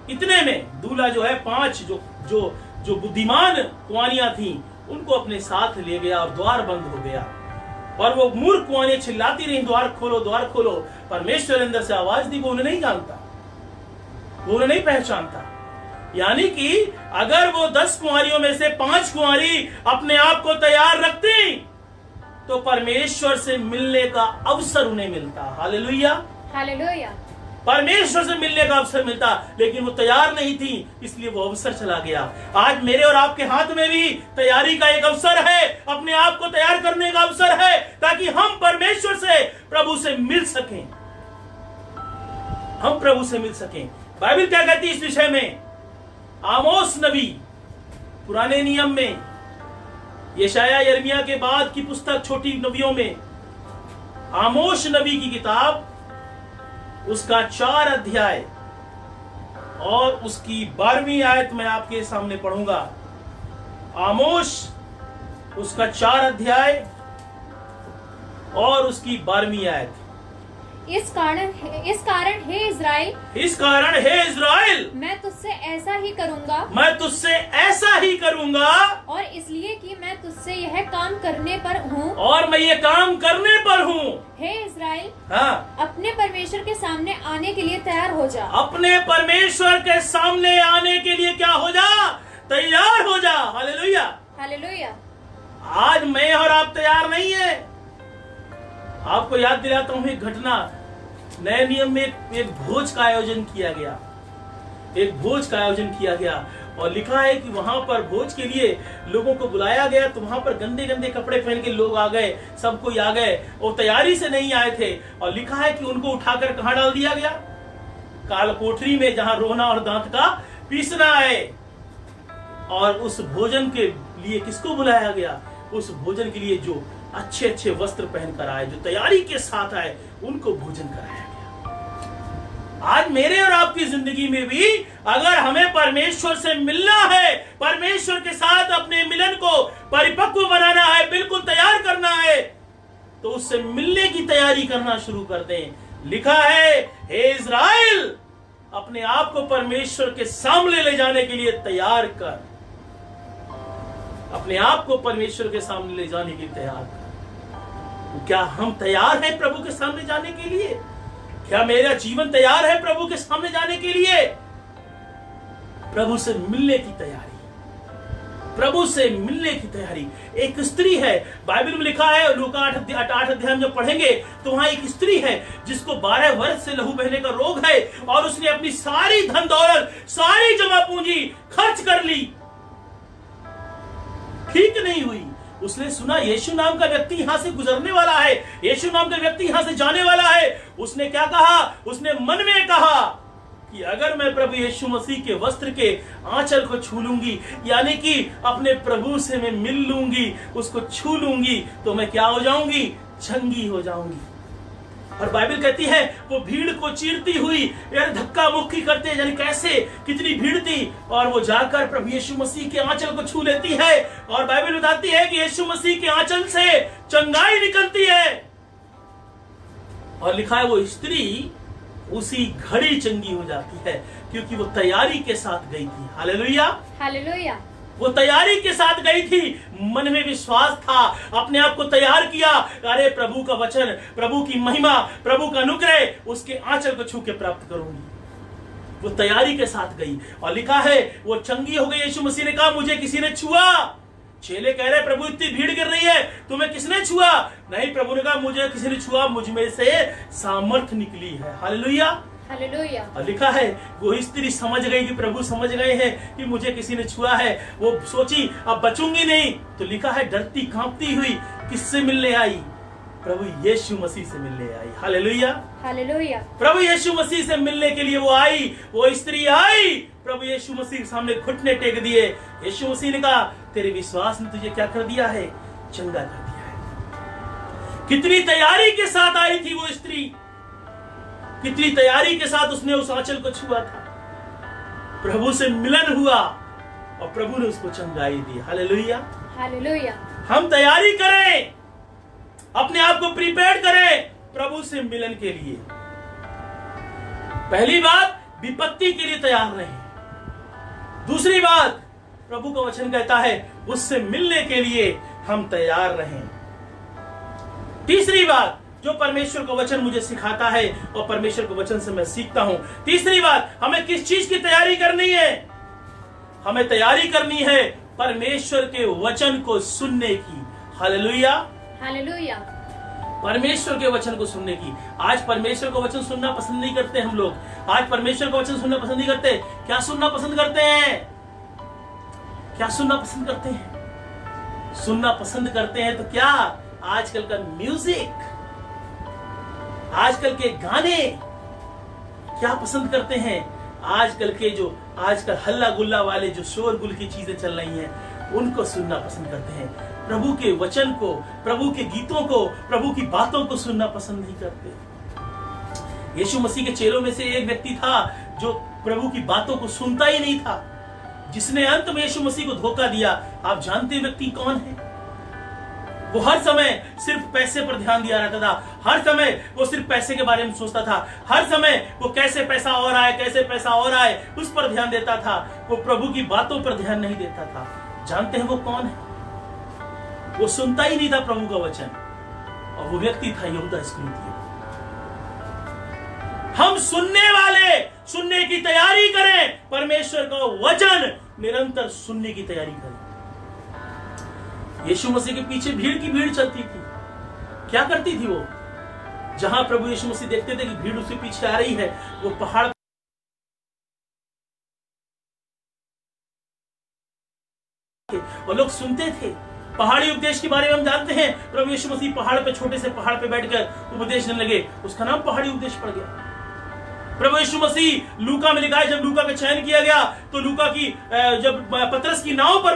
इतने में दूल्हा जो है 5 जो बुद्धिमान कुंवारियां थी उनको अपने साथ ले गया और द्वार बंद हो गया। और वो मूर्ख कुंवारियां चिल्लाती रही, द्वार खोलो, द्वार खोलो। परमेश्वर अंदर से आवाज दी, वो उन्हें नहीं जानता, वो उन्हें नहीं पहचानता। यानी कि अगर वो 10 कुंवारियों में से 5 कुंवारी अपने आप को तैयार रखती तो परमेश्वर से मिलने का अवसर उन्हें मिलता। Hallelujah, hallelujah. परमेश्वर से मिलने का अवसर मिलता, लेकिन वो तैयार नहीं थी, इसलिए वो अवसर चला गया। आज मेरे और आपके हाथ में भी तैयारी का एक अवसर है, अपने आप को तैयार करने का अवसर है, ताकि हम परमेश्वर से, प्रभु से मिल सकें। हम प्रभु से मिल सकें। बाइबल क्या कहती है इस विषय में? आमोस नबी, पुराने नियम में, यशायाह यिर्मयाह के बाद की पुस्तक छोटी नबियों में, आमोस नबी की किताब, उसका 4 अध्याय और उसकी 12वीं आयत मैं आपके सामने पढ़ूंगा। आमोस उसका 4 अध्याय और उसकी 12वीं आयत। इस कारण हे इज़राइल, मैं तुझसे ऐसा ही करूंगा और इसलिए कि मैं तुझसे यह काम करने पर हूँ। हे इज़राइल, हाँ, अपने परमेश्वर के सामने आने के लिए तैयार हो जा। अपने परमेश्वर के सामने आने के लिए क्या हो जा? तैयार हो जा। Hallelujah, hallelujah. आज मैं और आप तैयार नहीं है। आपको याद दिलाता हूं एक घटना। नए नियम में एक भोज का आयोजन किया गया और लिखा है कि वहां पर भोज के लिए लोगों को बुलाया गया, तो वहां पर गंदे गंदे कपड़े पहन के लोग आ गए, सब कोई आ गए और तैयारी से नहीं आए थे। और लिखा है कि उनको उठाकर कहां डाल दिया गया? काल कोठरी में, जहां रोना और दांत का पीसना है। और उस भोजन के लिए किसको बुलाया गया? उस भोजन के लिए जो अच्छे अच्छे वस्त्र पहनकर आए, जो तैयारी के साथ आए, उनको भोजन कराया गया। आज मेरे और आपकी जिंदगी में भी अगर हमें परमेश्वर से मिलना है, परमेश्वर के साथ अपने मिलन को परिपक्व बनाना है, बिल्कुल तैयार करना है, तो उससे मिलने की तैयारी करना शुरू कर दें। लिखा है, हे इज़राइल, अपने आप को परमेश्वर के सामने ले जाने के लिए तैयार कर। अपने आप को परमेश्वर के सामने ले जाने के लिए तैयार कर। क्या हम तैयार हैं प्रभु के सामने जाने के लिए? क्या मेरा जीवन तैयार है प्रभु के सामने जाने के लिए? प्रभु से मिलने की तैयारी। एक स्त्री है, बाइबल में लिखा है, लूका 8 अध्याय में जब पढ़ेंगे तो वहां एक स्त्री है जिसको 12 वर्ष से लहू बहने का रोग है और उसने अपनी सारी धन दौलत, सारी जमा पूंजी खर्च कर ली, ठीक नहीं हुई। उसने सुना यीशु नाम का व्यक्ति यहां से गुजरने वाला है, यीशु नाम का व्यक्ति यहां से जाने वाला है। उसने क्या कहा? उसने मन में कहा कि अगर मैं प्रभु यीशु मसीह के वस्त्र के आंचल को छू लूंगी, यानी कि अपने प्रभु से मैं मिल लूंगी, उसको छू लूंगी, तो मैं क्या हो जाऊंगी? चंगी हो जाऊंगी। और बाइबल कहती है वो भीड़ को चीरती हुई यानी धक्का मुक्की करते, यानी कैसे, कितनी भीड़ थी, और वो जाकर प्रभु यीशु मसीह के आंचल को छू लेती है। और बाइबल बताती है कि यीशु मसीह के आंचल से चंगाई निकलती है। और लिखा है वो स्त्री उसी घड़ी चंगी हो जाती है, क्योंकि वो तैयारी के साथ गई थी। Hallelujah, hallelujah. वो तैयारी के साथ गई थी, मन में विश्वास था, अपने आप को तैयार किया, अरे प्रभु का वचन, प्रभु की महिमा, प्रभु का अनुग्रह, उसके आंचल को छू के प्राप्त करूंगी। वो तैयारी के साथ गई और लिखा है वो चंगी हो गई। यीशु मसीह ने कहा मुझे किसी ने छुआ। चेले कह रहे प्रभु इतनी भीड़ गिर रही है, तुम्हें किसने छुआ? नहीं, प्रभु ने कहा मुझे किसी ने छुआ, मुझ में से सामर्थ निकली है। Hallelujah, hallelujah. और लिखा है वो स्त्री समझ गई कि प्रभु समझ गए हैं कि मुझे किसी ने छुआ है। वो सोची अब बचूंगी नहीं, तो लिखा है डरती कांपती हुई किससे मिलने आई? प्रभु यीशु मसीह से मिलने आई। Hallelujah, hallelujah. प्रभु यीशु मसीह से मिलने के लिए वो आई, वो स्त्री आई, प्रभु यीशु मसीह के सामने घुटने टेक दिए। यीशु मसीह ने कहा तेरे विश्वास ने तुझे क्या कर दिया है? चंगा कर दिया है। कितनी तैयारी के साथ आई थी वो स्त्री, कितनी तैयारी के साथ उसने उस आंचल को छुआ था। प्रभु से मिलन हुआ और प्रभु ने उसको चंगाई दी। Hallelujah, hallelujah. हम तैयारी करें, अपने आप को प्रिपेयर करें प्रभु से मिलन के लिए। पहली बात, विपत्ति के लिए तैयार रहें। दूसरी बात, प्रभु का वचन कहता है उससे मिलने के लिए हम तैयार रहें। तीसरी बात, जो परमेश्वर का वचन मुझे सिखाता है और परमेश्वर के वचन से मैं सीखता हूं। तीसरी बात, हमें किस चीज की तैयारी करनी है? हमें तैयारी करनी है परमेश्वर के वचन को सुनने की। Hallelujah, hallelujah. परमेश्वर के वचन को सुनने की। आज परमेश्वर का वचन सुनना पसंद नहीं करते हम लोग। आज परमेश्वर का वचन सुनना पसंद नहीं करते। क्या सुनना पसंद करते हैं? क्या सुनना पसंद करते हैं? सुनना पसंद करते हैं तो क्या? आजकल का म्यूजिक, आजकल के गाने क्या पसंद करते हैं? आजकल के जो आजकल हल्ला गुल्ला वाले जो शोरगुल की चीजें चल रही हैं, उनको सुनना पसंद करते हैं। प्रभु के वचन को, प्रभु के गीतों को, प्रभु की बातों को सुनना पसंद नहीं करते। यीशु मसीह के चेलों में से एक व्यक्ति था जो प्रभु की बातों को सुनता ही नहीं था, जिसने अंत में यीशु मसीह को धोखा दिया। आप जानते व्यक्ति कौन है? वो हर समय सिर्फ पैसे पर ध्यान दिया रहता था, हर समय वो सिर्फ पैसे के बारे में सोचता था, हर समय वो कैसे पैसा और आए, कैसे पैसा और आए, उस पर ध्यान देता था। वो प्रभु की बातों पर ध्यान नहीं देता था। जानते हैं वो कौन है? वो सुनता ही नहीं था प्रभु का वचन, और वो व्यक्ति था यहूदा इस्करियोती। हम सुनने वाले, सुनने की तैयारी करें, परमेश्वर का वचन निरंतर सुनने की तैयारी करें। यीशु मसीह के पीछे भीड़ की भीड़ चलती थी। क्या करती थी वो? जहां प्रभु यीशु मसीह देखते थे कि भीड़ उसके पीछे आ रही है, वो पहाड़ और लोग सुनते थे। पहाड़ी उपदेश के बारे में हम जानते हैं, प्रभु यीशु मसीह पहाड़ पे, छोटे से पहाड़ पे बैठकर उपदेश देने लगे, उसका नाम पहाड़ी उपदेश पड़ गया। प्रभु यीशु मसीह, लूका में लिखा है, जब लूका का चयन किया गया तो लूका की जब पतरस की नाव पर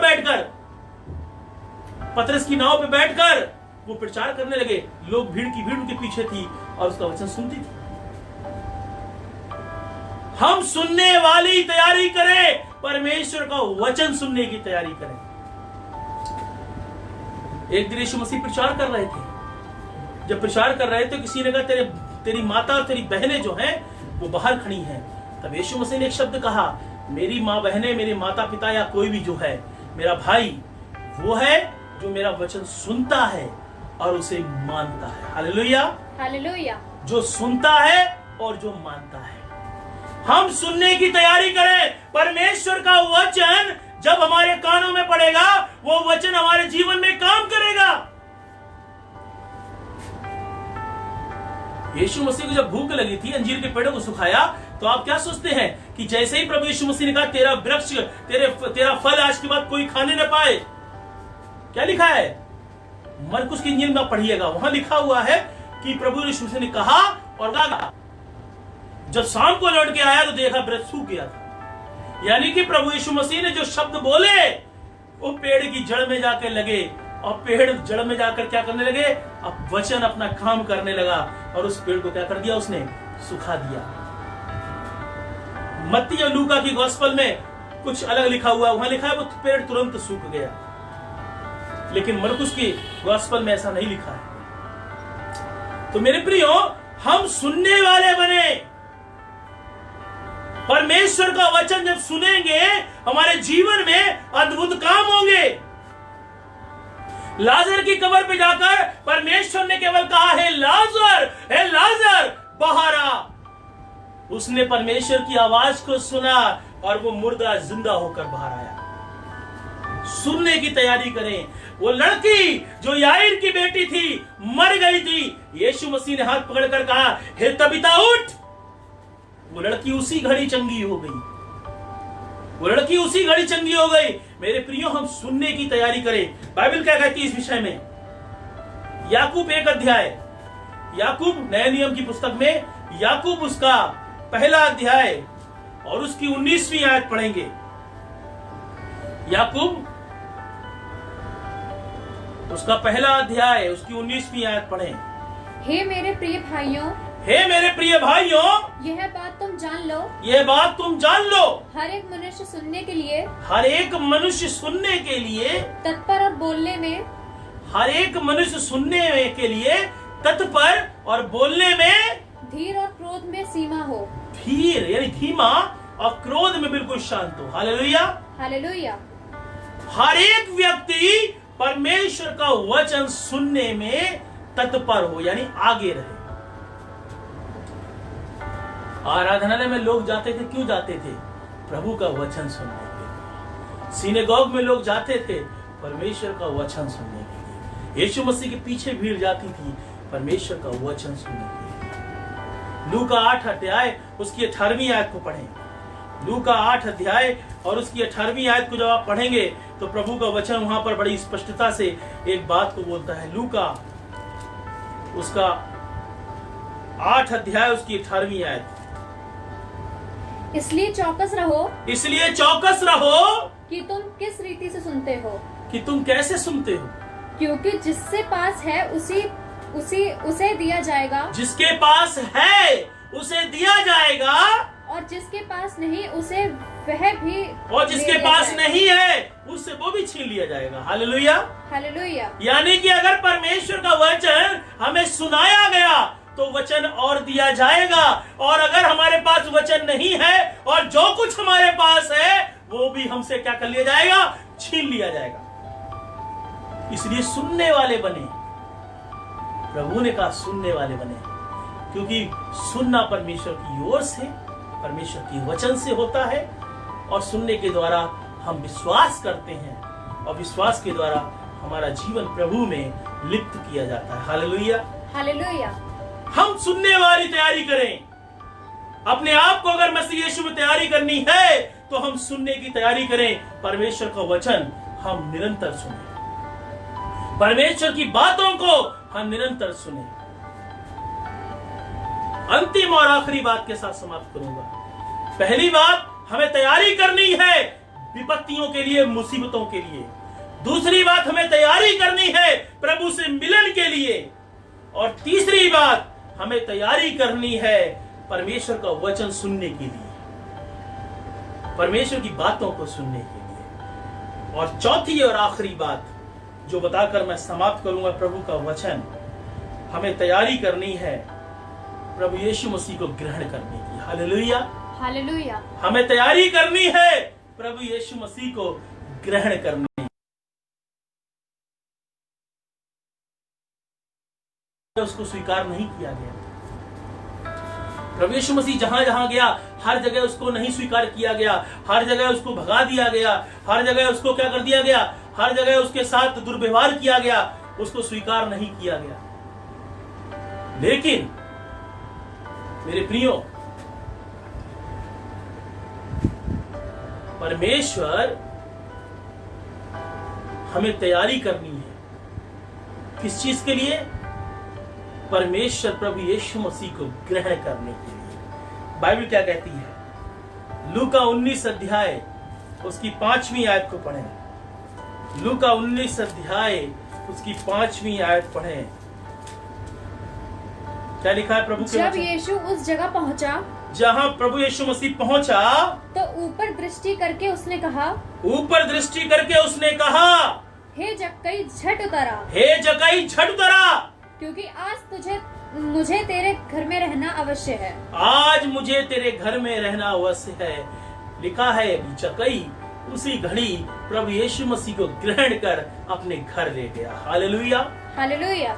बैठकर वो प्रचार करने लगे, लोग, भीड़ की भीड़ उनके पीछे थी और उसका वचन सुनती थी। हम सुनने वाली तैयारी करें, परमेश्वर का वचन सुनने की तैयारी करें। एक दिन यीशु मसीह प्रचार कर रहे थे। जब प्रचार कर रहे थे, किसी ने कहा, तेरी माता और तेरी बहनें जो हैं वो बाहर खड़ी हैं। तब यीशु मसीह ने एक शब्द कहा, मेरी माँ बहनें, मेरे माता पिता या कोई भी जो है मेरा भाई, वो है जो मेरा वचन सुनता है और उसे मानता है। Hallelujah, hallelujah. जो सुनता है और जो मानता है। हम सुनने की तैयारी करें। परमेश्वर का वचन जब हमारे कानों में पड़ेगा, वो वचन हमारे जीवन में काम करेगा। यीशु मसीह को जब भूख लगी थी, अंजीर के पेड़ों को सुखाया, तो आप क्या सोचते हैं कि जैसे ही प्रभु यीशु मसीह ने कहा, तेरा वृक्ष, तेरा फल आज के बाद कोई खाने न पाए, क्या लिखा है? मरकुस की इंजील में पढ़िएगा, वहां लिखा हुआ है कि प्रभु यीशु मसीह ने कहा और कहा। जब शाम को लौट के आया तो देखा वृक्ष सूख गया था। यानी कि प्रभु यीशु मसीह ने जो शब्द बोले, वो पेड़ की जड़ में जाकर लगे, और पेड़ जड़ में जाकर क्या करने लगे? अब वचन अपना काम करने लगा, और उस पेड़ को क्या कर दिया? उसने सुखा दिया। मत्ती और लूका की गॉस्पेल में कुछ अलग लिखा हुआ, वहां लिखा है वो पेड़ तुरंत सूख गया, लेकिन मरकुस की गॉस्पेल में ऐसा नहीं लिखा है। तो मेरे प्रियो, हम सुनने वाले बने। परमेश्वर का वचन जब सुनेंगे, हमारे जीवन में अद्भुत काम होंगे। लाजर की कब्र पे जाकर परमेश्वर ने केवल कहा, हे लाजर बाहर आ। उसने परमेश्वर की आवाज को सुना और वो मुर्दा जिंदा होकर बाहर आया। सुनने की तैयारी करें। वो लड़की जो याईर की बेटी थी, मर गई थी, यीशु मसीह ने हाथ पकड़कर कहा, हे तबीता उठ। वो लड़की उसी घड़ी चंगी हो गई। मेरे प्रियो, हम सुनने की तैयारी करें। बाइबल क्या कहती है इस विषय में? याकूब 1 अध्याय, याकूब नए नियम की पुस्तक में याकूब उसका पहला अध्याय और उसकी 19वीं आयत पढ़ेंगे। याकूब उसका पहला अध्याय, उसकी 19वीं आयत पढ़ें। हे मेरे प्रिय भाइयों, यह बात तुम जान लो, हर एक मनुष्य सुनने के लिए तत्पर और बोलने में, तत्पर और बोलने में धीर और क्रोध में सीमा हो। धीर यानी धीमा, और क्रोध में बिल्कुल शांत हो। Hallelujah, hallelujah. हर एक व्यक्ति परमेश्वर का वचन सुनने में तत्पर हो, यानी आगे रहे। आराधनालय में लोग जाते थे, क्यों जाते थे? प्रभु का वचन सुनने के लिए। सिनेगॉग में लोग जाते थे परमेश्वर का वचन सुनने के लिए। यीशु मसीह के पीछे भीड़ जाती थी परमेश्वर का वचन सुनने के लिए। लूका 8 अध्याय उसकी 18वीं आयत को पढ़ें। लूका 8 अध्याय और उसकी 18वीं आयत को जब आप पढ़ेंगे तो प्रभु का वचन वहां पर बड़ी स्पष्टता से एक बात को बोलता है। लूका उसका 8 अध्याय उसकी 18वीं आयत। इसलिए चौकस रहो कि तुम किस रीति से सुनते हो, कि तुम कैसे सुनते हो, क्योंकि जिससे पास है उसे दिया जाएगा, जिसके पास है उसे दिया जाएगा, और जिसके पास नहीं उसे वह भी और जिसके पास नहीं है उससे वो भी छीन लिया जाएगा। Hallelujah, hallelujah. यानी कि अगर परमेश्वर का वचन हमें सुनाया गया तो वचन और दिया जाएगा, और अगर हमारे पास वचन नहीं है और जो कुछ हमारे पास है वो भी हमसे क्या कर लिया जाएगा, छीन लिया जाएगा। इसलिए सुनने वाले बने, प्रभु ने कहा सुनने वाले बने, क्योंकि सुनना परमेश्वर की ओर से, परमेश्वर के वचन से होता है, और सुनने के द्वारा हम विश्वास करते हैं, और विश्वास के द्वारा हमारा जीवन प्रभु में लिप्त किया जाता है। Hallelujah, hallelujah. हम सुनने वाली तैयारी करें। अपने आप को अगर मसीह यीशु में तैयारी करनी है तो हम सुनने की तैयारी करें। परमेश्वर का वचन हम निरंतर सुने, परमेश्वर की बातों को हम निरंतर सुने। अंतिम और आखिरी बात के साथ समाप्त करूंगा। पहली बात, हमें तैयारी करनी है विपत्तियों के लिए, मुसीबतों के लिए। दूसरी बात, हमें तैयारी करनी है प्रभु से मिलन के लिए। और तीसरी बात, हमें तैयारी करनी है परमेश्वर का वचन सुनने के लिए, परमेश्वर की बातों को सुनने के लिए। और चौथी और आखिरी बात जो बताकर मैं समाप्त करूंगा, प्रभु का वचन, हमें तैयारी करनी है प्रभु यीशु मसीह को ग्रहण करने की। Hallelujah, hallelujah. हमें तैयारी करनी है प्रभु यीशु मसीह को ग्रहण करने की। उसको स्वीकार नहीं किया गया। प्रभु यीशु मसीह जहां जहां गया हर जगह उसको नहीं स्वीकार किया गया, हर जगह उसको भगा दिया गया, हर जगह उसको क्या कर दिया गया, हर जगह उसके साथ दुर्व्यवहार किया गया, उसको स्वीकार नहीं किया गया। लेकिन मेरे प्रियो, परमेश्वर हमें तैयारी करनी है। किस चीज के लिए? परमेश्वर प्रभु यीशु मसीह को ग्रहण करने के लिए। बाइबल क्या कहती है? लूका 19 अध्याय उसकी 5वीं आयत को पढ़ें। लूका 19 अध्याय उसकी 5वीं आयत पढ़ें। क्या लिखा है प्रभु के जब यीशु उस जगह पहुंचा जहां प्रभु यीशु मसीह पहुंचा तो ऊपर दृष्टि करके उसने कहा, ऊपर दृष्टि करके उसने कहा, हे जक्कई झट उतरा, हे जक्कई झट उतरा, क्योंकि आज मुझे तेरे घर में रहना अवश्य है। आज मुझे तेरे घर में रहना अवश्य है। लिखा है जक्कई उसी घड़ी प्रभु यीशु मसीह को ग्रहण कर अपने घर ले गया। Hallelujah, hallelujah.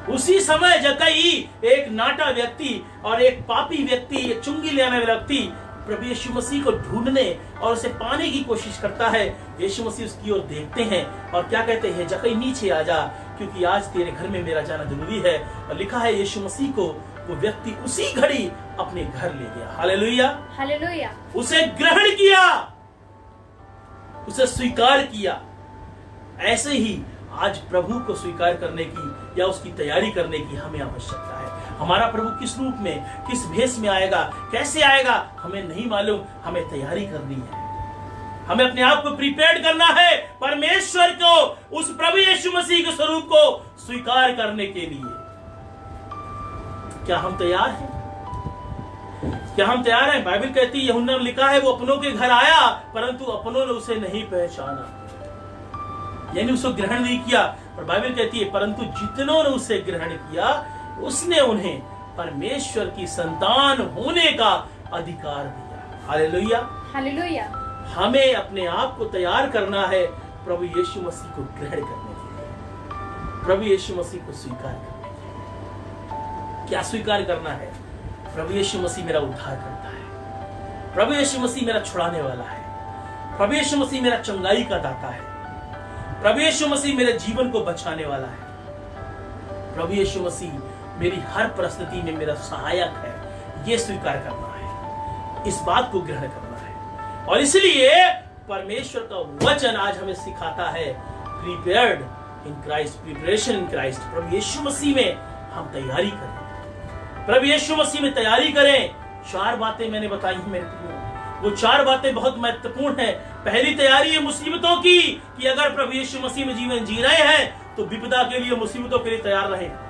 उसी समय जक्कई एक नाटा व्यक्ति और एक पापी व्यक्ति, एक चुंगी लेने वाला व्यक्ति प्रभु यीशु मसीह को ढूंढने और उसे पाने की कोशिश करता है। यीशु मसीह उसकी ओर देखते हैं और क्या कहते हैं? जक्कई नीचे आ जा, क्योंकि आज तेरे घर में मेरा जाना जरूरी है। और लिखा है यीशु मसीह को वो व्यक्ति उसी घड़ी अपने घर ले गया। Hallelujah, hallelujah. उसे ग्रहण किया, उसे स्वीकार किया। ऐसे ही आज प्रभु को स्वीकार करने की या उसकी तैयारी करने की हमें आवश्यकता है। हमारा प्रभु किस रूप में, किस भेष में आएगा, कैसे आएगा, हमें नहीं मालूम। हमें तैयारी करनी है, हमें अपने आप को प्रिपेयर करना है परमेश्वर को, उस प्रभु यीशु मसीह के स्वरूप को स्वीकार करने के लिए। क्या हम तैयार हैं? क्या हम तैयार हैं? बाइबल कहती है, यूहन्ना में लिखा है, वो अपनों के घर आया परंतु अपनों ने उसे नहीं पहचाना, यानी उसको ग्रहण नहीं किया। और बाइबल कहती है, परंतु जितनों ने उसे ग्रहण किया उसने उन्हें परमेश्वर की संतान होने का अधिकार दिया। Hallelujah, hallelujah. हमें अपने आप को तैयार करना है प्रभु यीशु मसीह को ग्रहण करने के लिए, प्रभु यीशु मसीह को स्वीकार करने के लिए। क्या स्वीकार करना है? प्रभु यीशु मसीह मेरा उद्धार करता है, प्रभु यीशु मसीह मेरा छुड़ाने वाला है, प्रभु यीशु मसीह मेरा चंगाई का दाता है, प्रभु यीशु मसीह मेरे जीवन को बचाने वाला है, प्रभु यीशु मसीह मेरी हर परिस्थिति में मेरा सहायक है। ये स्वीकार करना है, इस बात को ग्रहण करना है। और इसलिए परमेश्वर का वचन आज हमें सिखाता है, prepared in Christ, preparation in Christ. प्रभु यीशु मसीह में हम तैयारी करें, प्रभु यीशु मसीह में तैयारी करें। 4 बातें मैंने बताई हैं मेरे प्रियो, वो 4 बातें बहुत महत्वपूर्ण है। पहली तैयारी है मुसीबतों की, कि अगर प्रभु यीशु मसीह में जीवन जी रहे हैं तो विपदा के लिए, मुसीबतों के लिए तैयार रहें।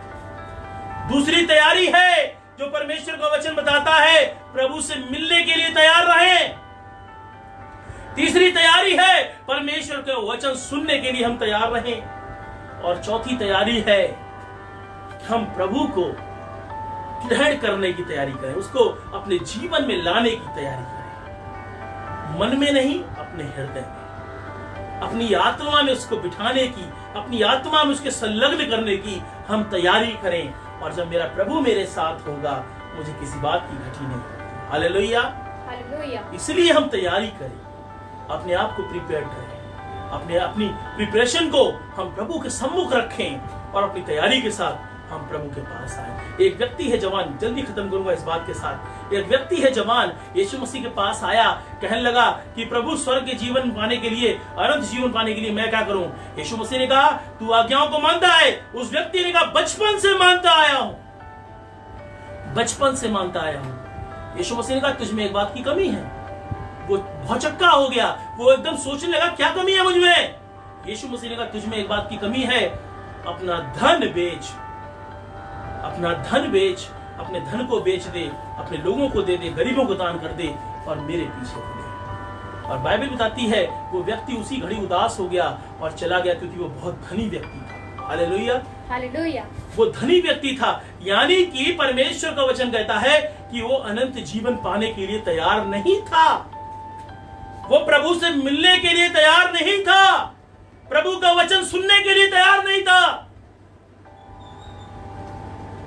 दूसरी तैयारी है जो परमेश्वर का वचन बताता है प्रभु से मिलने के लिए तैयार रहें। तीसरी तैयारी है परमेश्वर के वचन सुनने के लिए हम तैयार रहें। और चौथी तैयारी है कि हम प्रभु को ग्रहण करने की तैयारी करें, उसको अपने जीवन में लाने की तैयारी करें। मन में नहीं, अपने हृदय में, अपनी आत्मा में उसको बिठाने की, अपनी आत्मा में उसके संलग्न करने की हम तैयारी करें। और जब मेरा प्रभु मेरे साथ होगा मुझे किसी बात की घटी नहीं होगी। Hallelujah, hallelujah. इसलिए हम तैयारी करें, अपने आप को प्रिपेयर करें, अपनी प्रिपरेशन को हम प्रभु के सम्मुख रखें और अपनी तैयारी के साथ हम प्रभु के पास आए। एक व्यक्ति है जवान, जल्दी खत्म करूंगा इस बात के साथ। एक व्यक्ति है जवान, यीशु मसीह के पास आया, कहने लगा कि प्रभु स्वर्ग के जीवन पाने के लिए, अनंत जीवन पाने के लिए मैं क्या करूं? यीशु मसीह ने कहा तू आज्ञाओं को मानता है? उस व्यक्ति ने कहा बचपन से मानता आया हूं, बचपन से मानता आया हूं। यीशु मसीह ने कहा तुझ में एक बात की कमी है। वो भौचक्का हो गया, वो एकदम सोचने लगा क्या कमी है मुझ में? यीशु मसीह ने कहा तुझ में एक बात की कमी है, अपना धन बेच, अपना धन बेच, अपने धन को बेच दे, अपने लोगों को दे दे, गरीबों को दान कर दे और मेरे पीछे हो ले। और बाइबल बताती है वो व्यक्ति उसी घड़ी उदास हो गया और चला गया, क्योंकि वो बहुत धनी व्यक्ति था। Hallelujah, hallelujah. वो धनी व्यक्ति था, यानी कि परमेश्वर का वचन कहता है कि वो अनंत जीवन पाने के लिए तैयार नहीं था। वो प्रभु से मिलने के लिए तैयार नहीं था, प्रभु का वचन सुनने के लिए तैयार नहीं था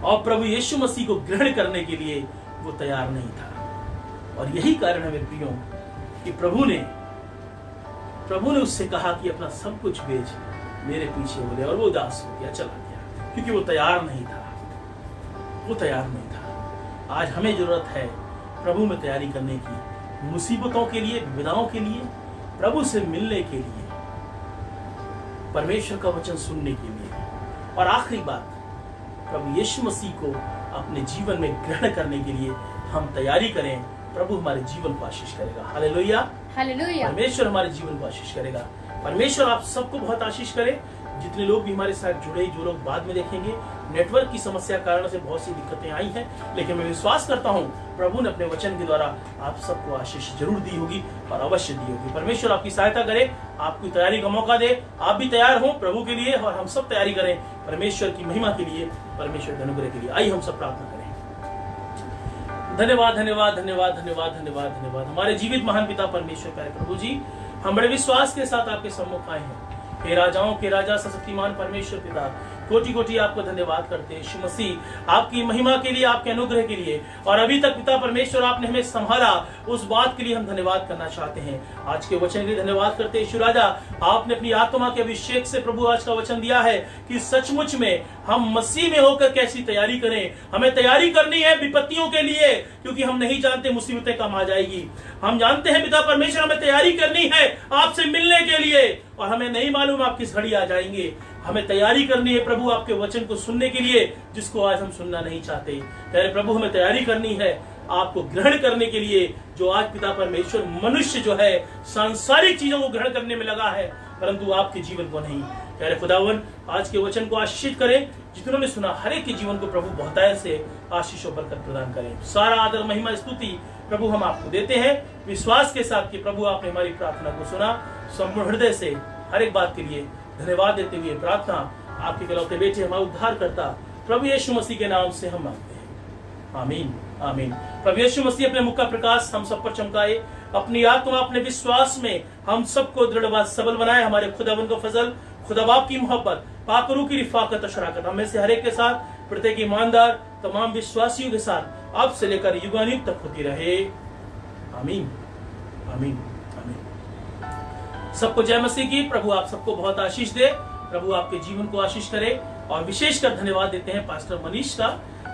और प्रभु यीशु मसीह को ग्रहण करने के लिए वो तैयार नहीं था। और यही कारण है मेरे प्रियो कि प्रभु ने उससे कहा कि अपना सब कुछ बेच मेरे पीछे हो ले, और वो उदास हो गया, चला गया, क्योंकि वो तैयार नहीं था, वो तैयार नहीं था। आज हमें जरूरत है प्रभु में तैयारी करने की, मुसीबतों के लिए, विपदाओं के लिए, प्रभु से मिलने के लिए, परमेश्वर का वचन सुनने के लिए। और आखिरी बात, प्रभु यीशु मसीह को अपने जीवन में ग्रहण करने के लिए हम तैयारी करें। प्रभु हमारे जीवन को आशीष करेगा। Hallelujah, hallelujah. परमेश्वर हमारे जीवन को आशीष करेगा। परमेश्वर आप सबको बहुत आशीष करे। जितने लोग भी हमारे साथ जुड़े, जो लोग बाद में देखेंगे, नेटवर्क की समस्या कारण से बहुत सी दिक्कतें आई हैं, लेकिन मैं विश्वास करता हूं प्रभु ने अपने वचन के द्वारा आप सबको आशीष जरूर दी होगी और अवश्य दी होगी। परमेश्वर आपकी सहायता करे, आपकी तैयारी का मौका दे, आप भी तैयार हो प्रभु के लिए और हम सब तैयारी करें परमेश्वर की महिमा के लिए, परमेश्वर के अनुग्रह के लिए। आइए हम सब प्रार्थना करें। धन्यवाद, धन्यवाद, धन्यवाद, धन्यवाद, धन्यवाद, धन्यवाद हमारे जीवित महान पिता परमेश्वर प्यारे प्रभु जी, हम बड़े विश्वास के साथ आपके सम्मुख आए हैं। हे राजाओं के राजा सशक्तिमान परमेश्वर पिता, कोटि कोटि आपको धन्यवाद करते हैं यीशु मसीह, आपकी महिमा के लिए, आपके अनुग्रह के लिए। और अभी तक पिता परमेश्वर आपने हमें संभाला, उस बात के लिए हम धन्यवाद करना चाहते हैं। आज के वचन के लिए धन्यवाद करते हैं यीशु राजा, आपने अपनी आत्मा के अभिषेक से प्रभु आज का वचन दिया है कि सचमुच में हम मसीह में होकर कैसी तैयारी करें। हमें तैयारी करनी है विपत्तियों के लिए, क्योंकि हम नहीं जानते मुसीबतें कब आ जाएगी। हम जानते हैं पिता परमेश्वर हमें तैयारी करनी है आपसे मिलने के लिए, और हमें नहीं मालूम आप किस घड़ी आ जाएंगे। हमें तैयारी करनी है प्रभु आपके वचन को सुनने के लिए, जिसको आज हम सुनना नहीं चाहते। तेरे प्रभु हमें तैयारी करनी है आपको ग्रहण करने के लिए, जो आज पिता परमेश्वर मनुष्य जो है सांसारिक चीजों को ग्रहण करने में लगा है, परंतु आपके जीवन को नहीं। तेरे खुदावन आज के वचन को आशीषित करें, जिन्होंने सुना हर एक के जीवन को प्रभु बहुतायत से आशीष और बरकत प्रदान करें। सारा आदर महिमा स्तुति प्रभु हम आपको देते हैं विश्वास के साथ कि प्रभु आपने हमारी प्रार्थना को सुना। संपूर्ण हृदय से हर एक बात के लिए धन्यवाद देते हुए प्रार्थना आपके इकलौते बेटे हमारे उद्धार करता प्रभु यीशु मसीह के नाम से हम मांगते हैं, आमीन, आमीन। प्रभु यीशु मसीह अपने मुख का प्रकाश हम सब पर चमकाए, अपनी आत्मा अपने विश्वास में हम सबको दृढ़ व सबल बनाए। हमारे खुदावंद का फजल, खुदा बाप की मोहब्बत, पाक रूह की रिफाकत और शराकत हमें से हर एक के साथ, प्रत्येक ईमानदार तमाम विश्वासियों के साथ अब से लेकर युगानुयुग तक होती रहे, आमीन, आमीन, आमीन। सबको जय मसीह की। प्रभु आप सबको बहुत आशीष दे, प्रभु आपके जीवन को आशीष करे। और विशेषकर धन्यवाद देते हैं पास्टर मनीष का,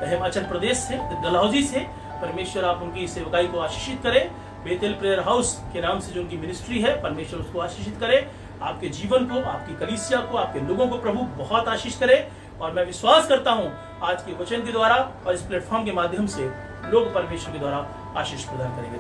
हिमाचल प्रदेश से, डलहौजी से। परमेश्वर आप उनकी सेवकाई को आशीषित करे। बेतेल प्रेयर हाउस के नाम से जो उनकी मिनिस्ट्री है, परमेश्वर उसको आशीषित करे। आपके जीवन को, आपकी कलीसिया को, आपके लोगों को प्रभु बहुत आशीष करे। और मैं विश्वास करता हूं आज के वचन के द्वारा और इस प्लेटफॉर्म के माध्यम से लोग परमेश्वर के द्वारा आशीष प्रदान करेंगे।